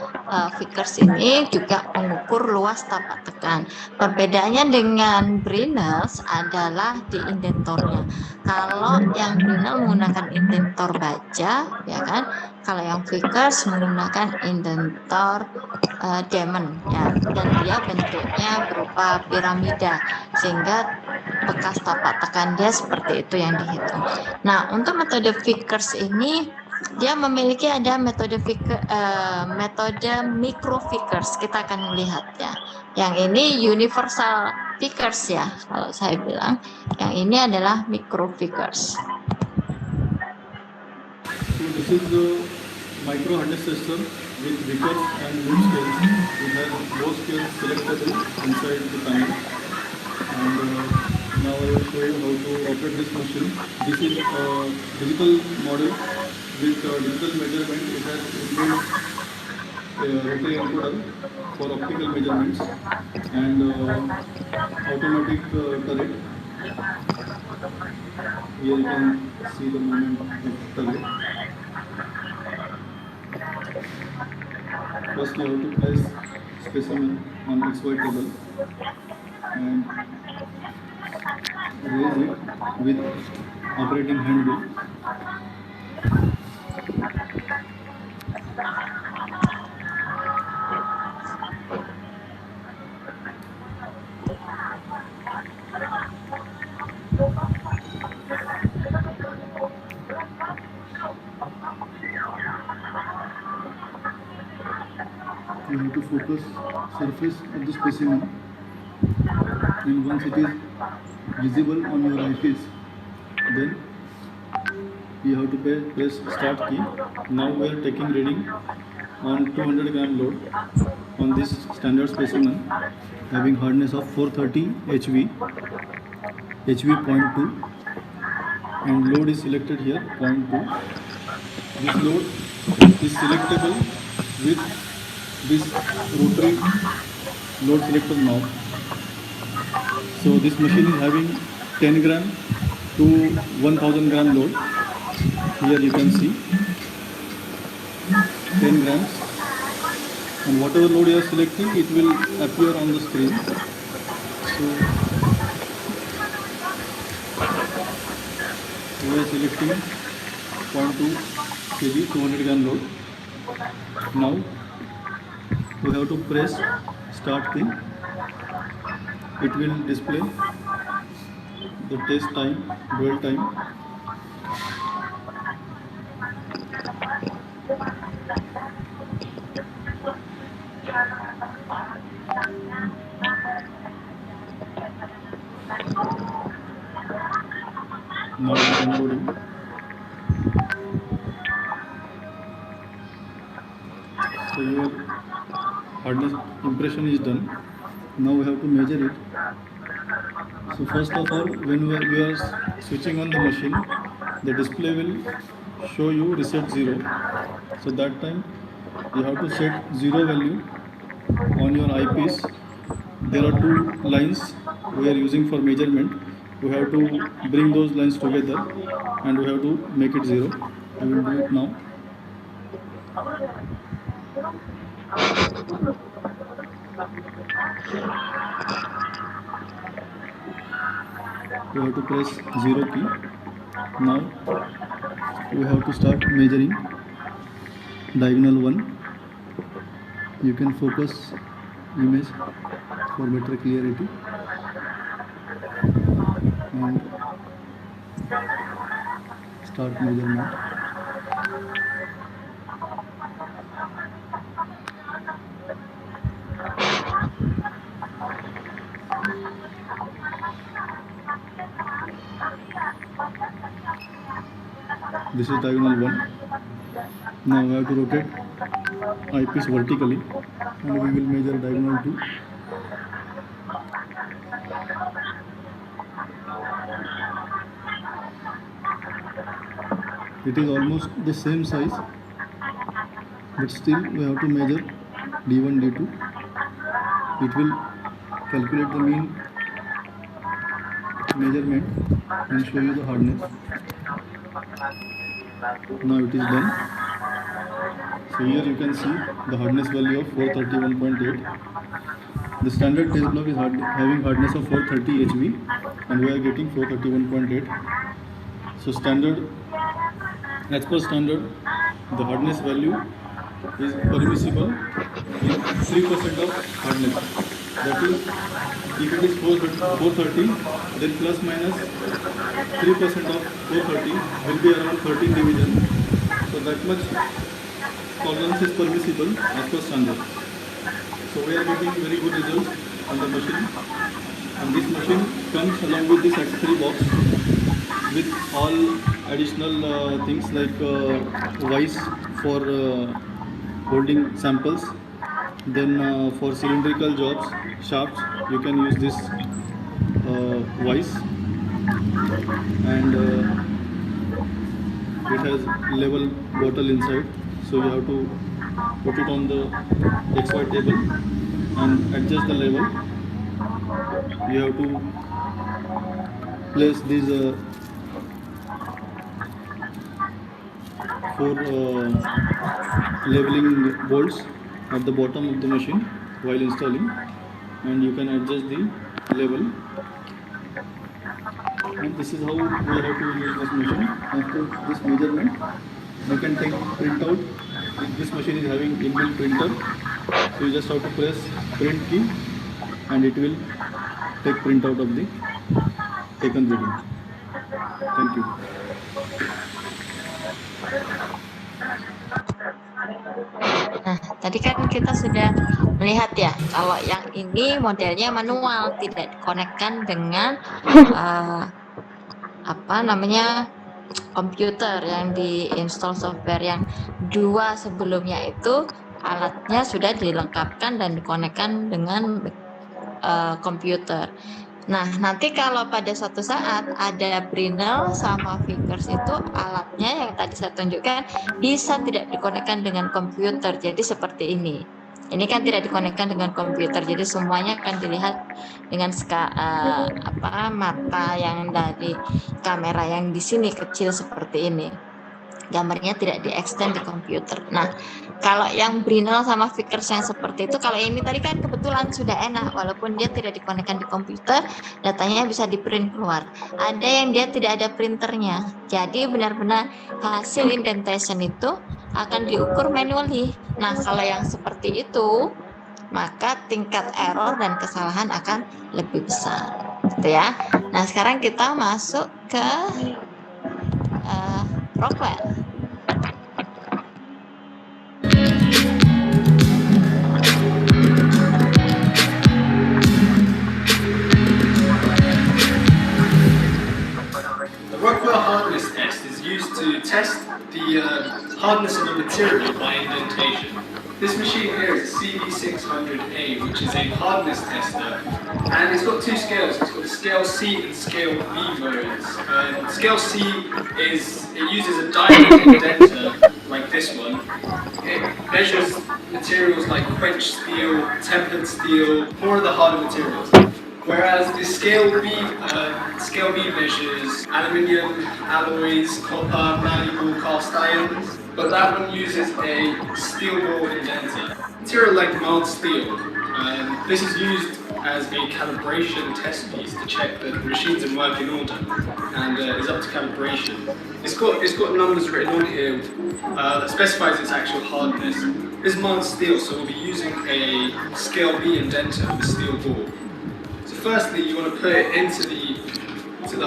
Vickers ini juga mengukur luas tapak tekan. Perbedaannya dengan Brinell adalah di indentornya. Kalau yang Brinell menggunakan indentor baja, ya kan? Kalau yang Vickers menggunakan indentor diamond, ya, dan dia bentuknya berupa piramida, sehingga bekas tapak tekan dia seperti itu yang dihitung. Nah, untuk metode Vickers ini dia memiliki ada metode micro Vickers. Kita akan melihat ya. Yang ini universal Vickers ya, kalau saya bilang. Yang ini adalah micro Vickers. So this is the micro harness system with Vickers and loop scales. We have both scales selectable inside the panel. And now I will show you how to operate this machine. This is a digital model with digital measurement. It has inbuilt rotary encoder for optical measurements and automatic turret. Here you can see the movement of turret. First you have to place specimen on XY table and raise it with operating hand wheel. You have to focus surface of the specimen, and once it is visible on your eyepiece, then you have to press start key. Now we are taking reading on 200 gram load on this standard specimen having hardness of 430 HV 0.2, and load is selected here 0.2. This load is selectable with this rotary load selector knob. So this machine is having 10 gram to 1000 gram load. Here you can see 10 grams, and whatever load you are selecting, it will appear on the screen. So we are selecting 0.2 kg 200 gram load. Now we have to press start key. It will display the test time, dwell time. Now it is unloading. So your hardness impression is done. Now we have to measure it. So first of all, when we are switching on the machine, the display will show you reset 0. So that time you have to set 0 value on your eyepiece. There are two lines we are using for measurement. We have to bring those lines together and we have to make it 0. I will do it now. We have to press 0 key. Now we have to start measuring diagonal 1. You can focus image for better clarity and start measurement. This is diagonal 1. Now I have to rotate eyepiece vertically, and we will measure diagonal too. It is almost the same size, but still we have to measure D1, D2. It will calculate the mean measurement and show you the hardness. Now it is done. So here you can see the hardness value of 431.8. The standard test block is having hardness of 430 HV, and we are getting 431.8. So standard, as per standard, the hardness value is permissible in 3% of hardness. That is, if it is 430, then plus minus 3% of 430 will be around 13 division. So that much tolerance is permissible as per standard. So we are getting very good results on the machine. And this machine comes along with this accessory box with all additional things like vise for holding samples. Then for cylindrical jobs, shafts, you can use this vise, and it has level bottle inside, so you have to put it on the XY table and adjust the level. You have to place these 4 leveling bolts at the bottom of the machine while installing, and you can adjust the level. And this is how we have to use this machine. After this measurement, you can take printout. This machine is having inbuilt printer, so you just have to press print key and it will take printout of the taken reading. Thank you. Nah, tadi kan kita sudah melihat ya, kalau yang ini modelnya manual, tidak dikonekkan dengan komputer yang diinstal software. Yang dua sebelumnya itu alatnya sudah dilengkapkan dan dikonekkan dengan komputer. Nah, nanti kalau pada suatu saat ada Brinell sama Vickers itu alatnya yang tadi saya tunjukkan bisa tidak dikonekkan dengan komputer. Jadi seperti ini. Ini kan tidak dikonekkan dengan komputer. Jadi semuanya akan dilihat dengan mata yang dari kamera yang di sini kecil seperti ini. Gambarnya tidak di-extend di komputer. Nah, kalau yang Brinell sama Vickers yang seperti itu, kalau ini tadi kan kebetulan sudah enak, walaupun dia tidak dikonekkan di komputer, datanya bisa di-print keluar. Ada yang dia tidak ada printernya, jadi benar-benar hasil indentation itu akan diukur manually. Nah, kalau yang seperti itu, maka tingkat error dan kesalahan akan lebih besar, gitu ya. Nah, sekarang kita masuk ke Rockwell. The Rockwell hardness test is used to test the hardness of a material by indentation. This machine here is a CV600A, which is a hardness tester, and it's got two scales. It's got the scale C and scale B modes. Scale C uses a diamond indenter like this one. It measures materials like quenched steel, tempered steel, more of the harder materials. Whereas the scale B measures aluminium, alloys, copper, malleable cast irons, but that one uses a steel ball indenter. Material like mild steel. This is used as a calibration test piece to check that the machine's in working order and is up to calibration. It's got numbers written on here that specifies its actual hardness. This is mild steel, so we'll be using a scale B indenter with a steel ball. So firstly, you want to put it into the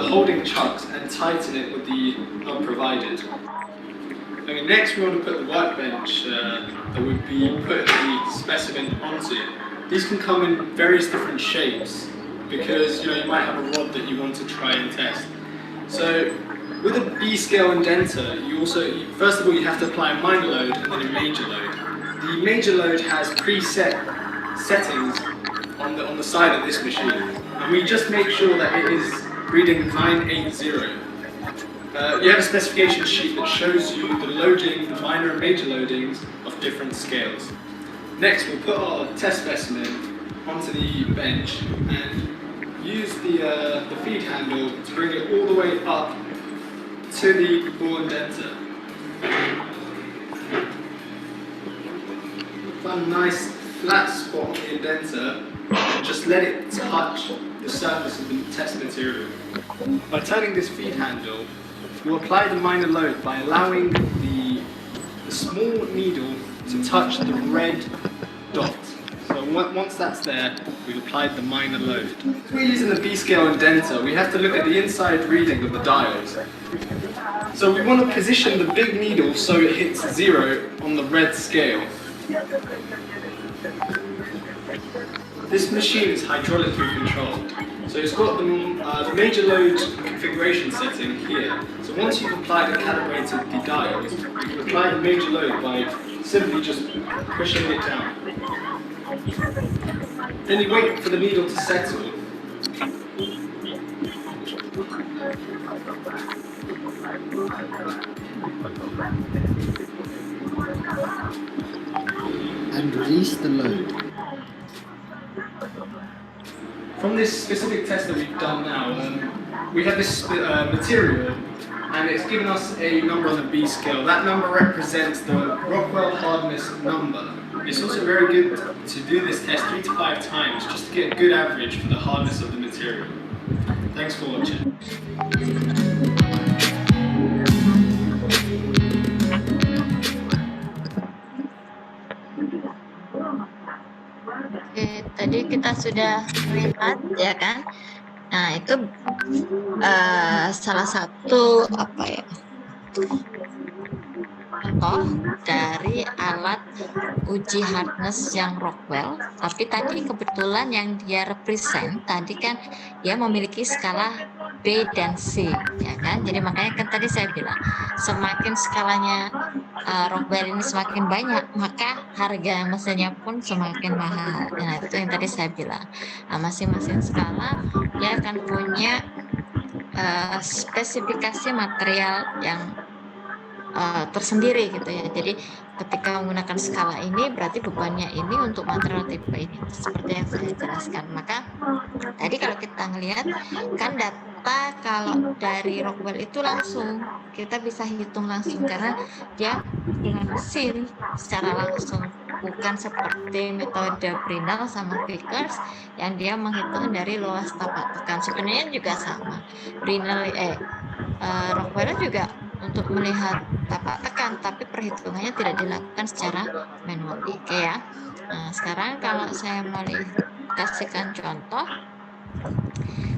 holding chucks and tighten it with the knob provided. Okay, next we want to put the workbench that would be putting the specimen onto. These can come in various different shapes because you might have a rod that you want to try and test. So with a B scale indenter, first of all you have to apply a minor load and then a major load. the major load has preset settings on the side of this machine, and we just make sure that it is reading 980. You have a specification sheet that shows you the loading, the minor and major loadings of different scales. Next, we'll put our test specimen onto the bench and use the feed handle to bring it all the way up to the ball indenter. Find a nice flat spot on the indenter and just let it touch the surface of the test material. By turning this feed handle, we'll apply the minor load by allowing the small needle to touch the red dot. So once that's there, we've applied the minor load. If we're using the B-scale indenter, we have to look at the inside reading of the dials. So we want to position the big needle so it hits 0 on the red scale. This machine is hydraulically controlled. So it's got the major load configuration setting here. So once you've applied and calibrated the dials, you can apply the major load by simply just pushing it down. Then you wait for the needle to settle. And release the load. From this specific test that we've done now, we have this material, and it's given us a number on the B scale. That number represents the Rockwell hardness number. It's also very good to do this test 3 to 5 times just to get a good average for the hardness of the material. Thanks for watching. Oke, tadi kita sudah lihat ya kan. Nah, itu salah satu contoh dari alat uji hardness yang Rockwell. Tapi tadi kebetulan yang dia represent tadi kan dia memiliki skala B dan C, ya kan. Jadi makanya kan tadi saya bilang semakin skalanya Rockwell ini semakin banyak, maka harga mesinnya pun semakin mahal. Nah, itu yang tadi saya bilang. Nah, masing-masing skala dia akan punya spesifikasi material yang tersendiri gitu ya. Jadi ketika menggunakan skala ini berarti bebannya ini untuk material tipe ini, seperti yang saya jelaskan. Maka tadi kalau kita ngelihat kan data kalau dari Rockwell itu langsung kita bisa hitung langsung karena dia dengan mesin secara langsung, bukan seperti metode Brinell sama Vickers yang dia menghitung dari luas tapak tekan. Sebenarnya juga sama. Rockwell juga untuk melihat tapak tekan, tapi perhitungannya tidak dilakukan secara manual. Oke ya. Nah, sekarang kalau saya mau kasihkan contoh,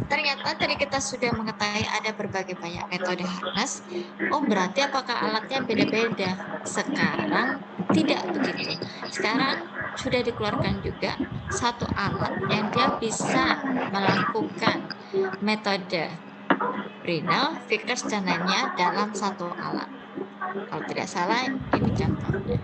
ternyata tadi kita sudah mengetahui ada berbagai banyak metode hardness. Oh, berarti apakah alatnya beda-beda? Sekarang tidak begitu. Sekarang sudah dikeluarkan juga satu alat yang dia bisa melakukan metode Brinell, Vickers, dan lainnya dalam satu alat. Kalau tidak salah, ini contohnya.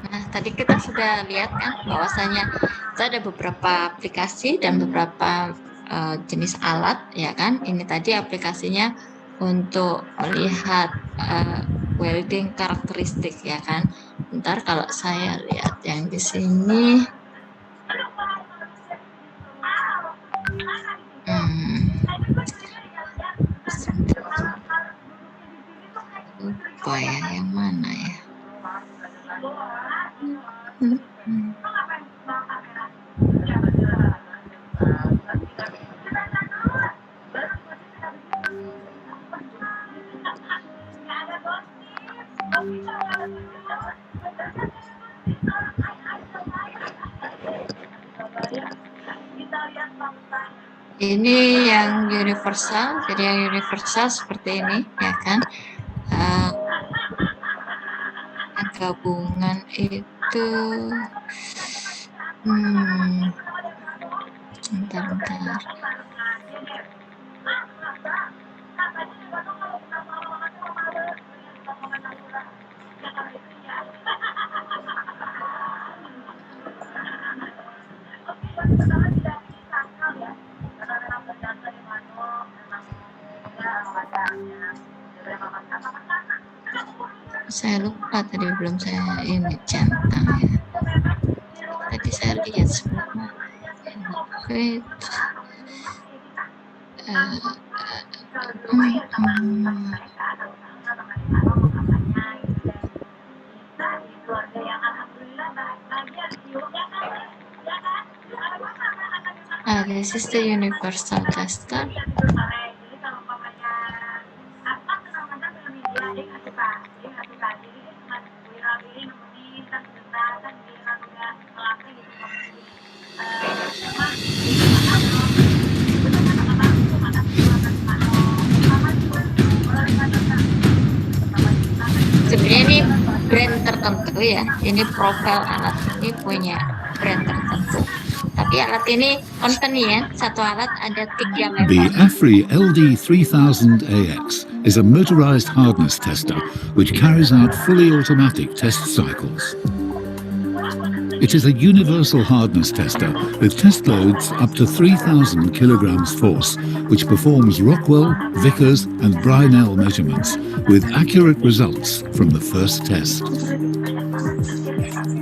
Nah, tadi kita sudah lihat kan bahwasanya itu ada beberapa aplikasi dan beberapa jenis alat, ya kan? Ini tadi aplikasinya untuk melihat welding karakteristik, ya kan? Bentar, kalau saya lihat yang di sini, lupa ya, yang mana ya? Ini yang universal, jadi yang universal seperti ini, ya kan? Gabungan itu, bentar. Saya lupa tadi belum saya ini centang ya. Tadi saya lihat sebelumnya. This is the universal tester. Sebenarnya ini brand tertentu ya, ini profil alat ini punya brand tertentu. Tapi alat ini convenient, satu alat ada 3 member. The AFRI LD3000AX is a motorized hardness tester which carries out fully automatic test cycles. It is a universal hardness tester with test loads up to 3,000 kilograms force, which performs Rockwell, Vickers and Brinell measurements with accurate results from the first test.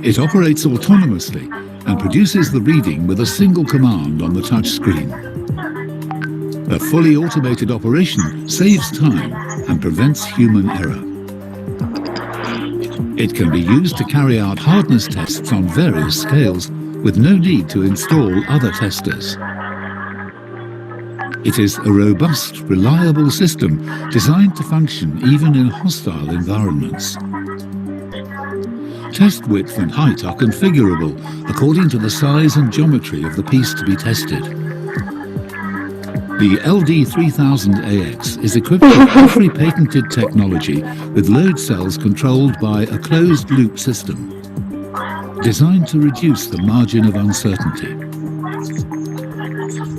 It operates autonomously and produces the reading with a single command on the touch screen. A fully automated operation saves time and prevents human error. It can be used to carry out hardness tests on various scales with no need to install other testers. It is a robust, reliable system designed to function even in hostile environments. Test width and height are configurable according to the size and geometry of the piece to be tested. The LD3000AX is equipped with AFRI patented technology with load cells controlled by a closed-loop system, designed to reduce the margin of uncertainty.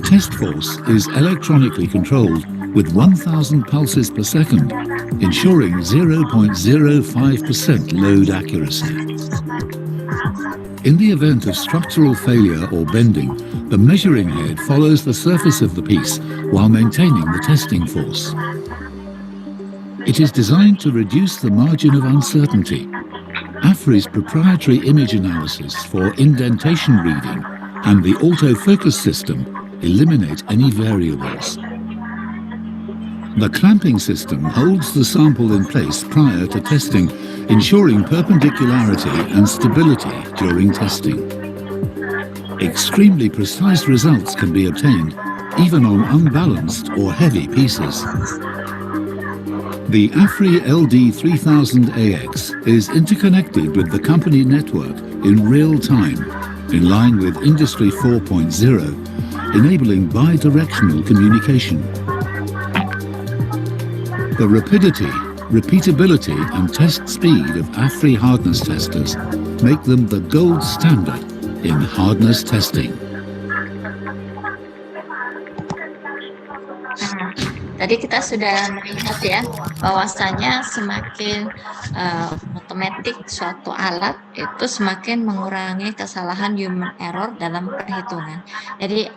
Test force is electronically controlled with 1,000 pulses per second, ensuring 0.05% load accuracy. In the event of structural failure or bending, the measuring head follows the surface of the piece while maintaining the testing force. It is designed to reduce the margin of uncertainty. AFRI's proprietary image analysis for indentation reading and the autofocus system eliminate any variables. The clamping system holds the sample in place prior to testing, ensuring perpendicularity and stability during testing. Extremely precise results can be obtained even on unbalanced or heavy pieces. The AFRI LD3000AX is interconnected with the company network in real time, in line with Industry 4.0, enabling bi-directional communication. The rapidity, repeatability and test speed of AFRI hardness testers make them the gold standard in hardness testing. Nah, tadi kita sudah melihat ya bahwasanya semakin otomatis suatu alat itu semakin mengurangi kesalahan human error dalam perhitungan. Jadi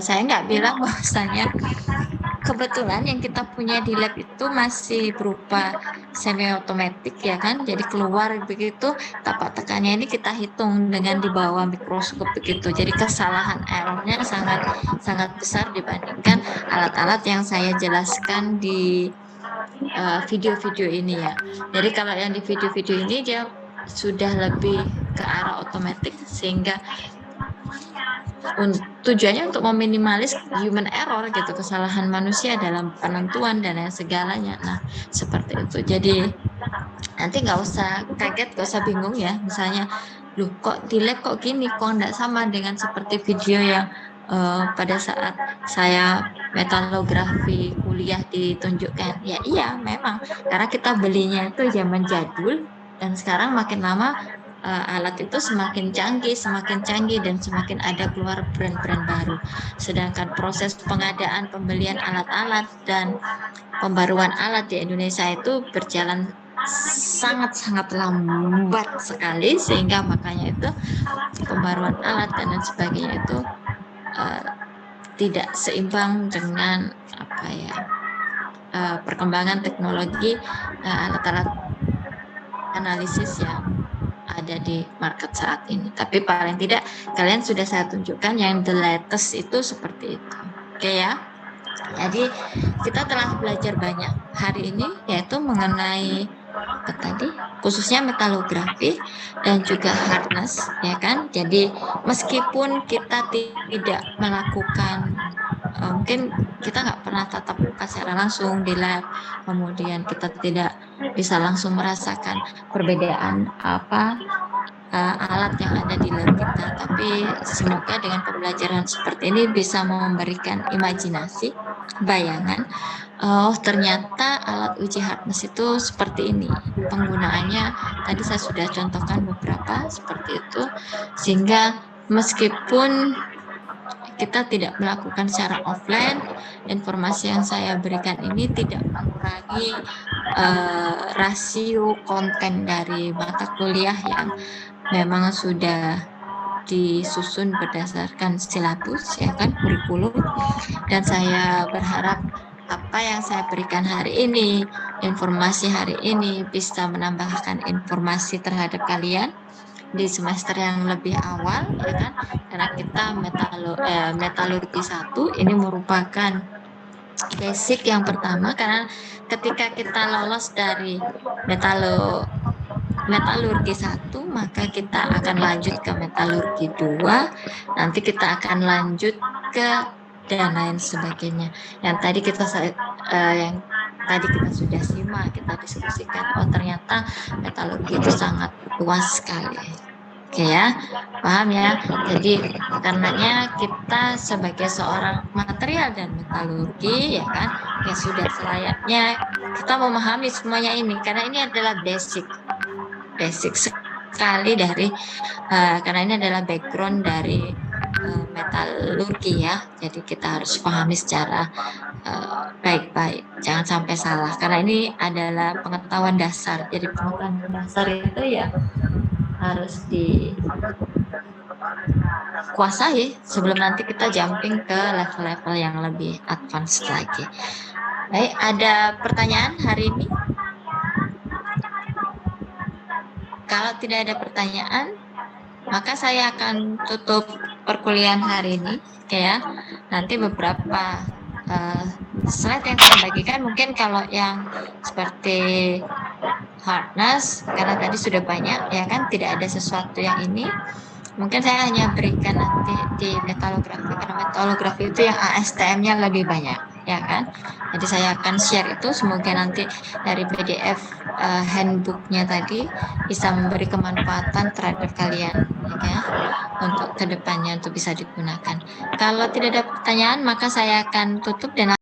saya nggak bilang bahwasanya kebetulan yang kita punya di lab itu masih berupa semi otomatis ya kan, jadi keluar begitu tapak tekannya ini kita hitung dengan di bawah mikroskop begitu, jadi kesalahan errornya sangat sangat besar dibandingkan alat-alat yang saya jelaskan di video-video ini ya. Jadi kalau yang di video-video ini dia sudah lebih ke arah otomatis sehingga tujuannya untuk meminimalis human error gitu, kesalahan manusia dalam penentuan dan lain segalanya. Nah seperti itu, jadi nanti nggak usah kaget, nggak usah bingung ya, misalnya loh kok di lab kok gini, kok nggak sama dengan seperti video yang pada saat saya metalografi kuliah ditunjukkan. Ya iya memang karena kita belinya itu zaman jadul dan sekarang makin lama alat itu semakin canggih dan semakin ada keluar brand-brand baru. Sedangkan proses pengadaan, pembelian alat-alat dan pembaruan alat di Indonesia itu berjalan sangat-sangat lambat sekali, sehingga makanya itu pembaruan alat dan lain sebagainya itu tidak seimbang dengan perkembangan teknologi alat-alat analisis yang ada di market saat ini. Tapi paling tidak kalian sudah saya tunjukkan yang the latest itu seperti itu. Oke ya. Jadi kita telah belajar banyak hari ini, yaitu mengenai apa tadi, khususnya metalografi dan juga hardness ya kan. Jadi meskipun kita tidak melakukan mungkin kita nggak pernah tatap muka secara langsung di lab, kemudian kita tidak bisa langsung merasakan perbedaan alat yang ada di lab kita, tapi semoga dengan pembelajaran seperti ini bisa memberikan imajinasi, bayangan, oh ternyata alat uji hardness itu seperti ini penggunaannya. Tadi saya sudah contohkan beberapa seperti itu, sehingga meskipun kita tidak melakukan secara offline, informasi yang saya berikan ini tidak mengurangi rasio konten dari mata kuliah yang memang sudah disusun berdasarkan silabus ya kan, kurikulum. Dan saya berharap apa yang saya berikan hari ini, informasi hari ini bisa menambahkan informasi terhadap kalian di semester yang lebih awal ya kan, karena kita metalurgi 1 ini merupakan basic yang pertama, karena ketika kita lolos dari metalurgi 1 maka kita akan lanjut ke metalurgi 2, nanti kita akan lanjut ke dan lain sebagainya. Yang tadi kita sudah simak, kita diskusikan, oh ternyata metalurgi itu sangat luas sekali. Oke ya, paham ya? Jadi karenanya kita sebagai seorang material dan metalurgi ya kan, ya sudah selayaknya kita memahami semuanya ini, karena ini adalah basic sekali dari karena ini adalah background dari metalurgi ya. Jadi kita harus pahami secara baik-baik, jangan sampai salah, karena ini adalah pengetahuan dasar. Jadi pengetahuan dasar itu ya harus dikuasai sebelum nanti kita jumping ke level-level yang lebih advance lagi. Baik, ada pertanyaan hari ini? Kalau tidak ada pertanyaan, maka saya akan tutup perkuliahan hari ini ya. Nanti beberapa slide yang saya bagikan, mungkin kalau yang seperti hardness, karena tadi sudah banyak ya kan, tidak ada sesuatu yang ini, mungkin saya hanya berikan nanti di metalografi, karena metalografi itu yang ASTM-nya lebih banyak ya kan. Jadi saya akan share itu, semoga nanti dari PDF handbooknya tadi bisa memberi kemanfaatan terhadap kalian ya, untuk kedepannya untuk bisa digunakan. Kalau tidak ada pertanyaan maka saya akan tutup dan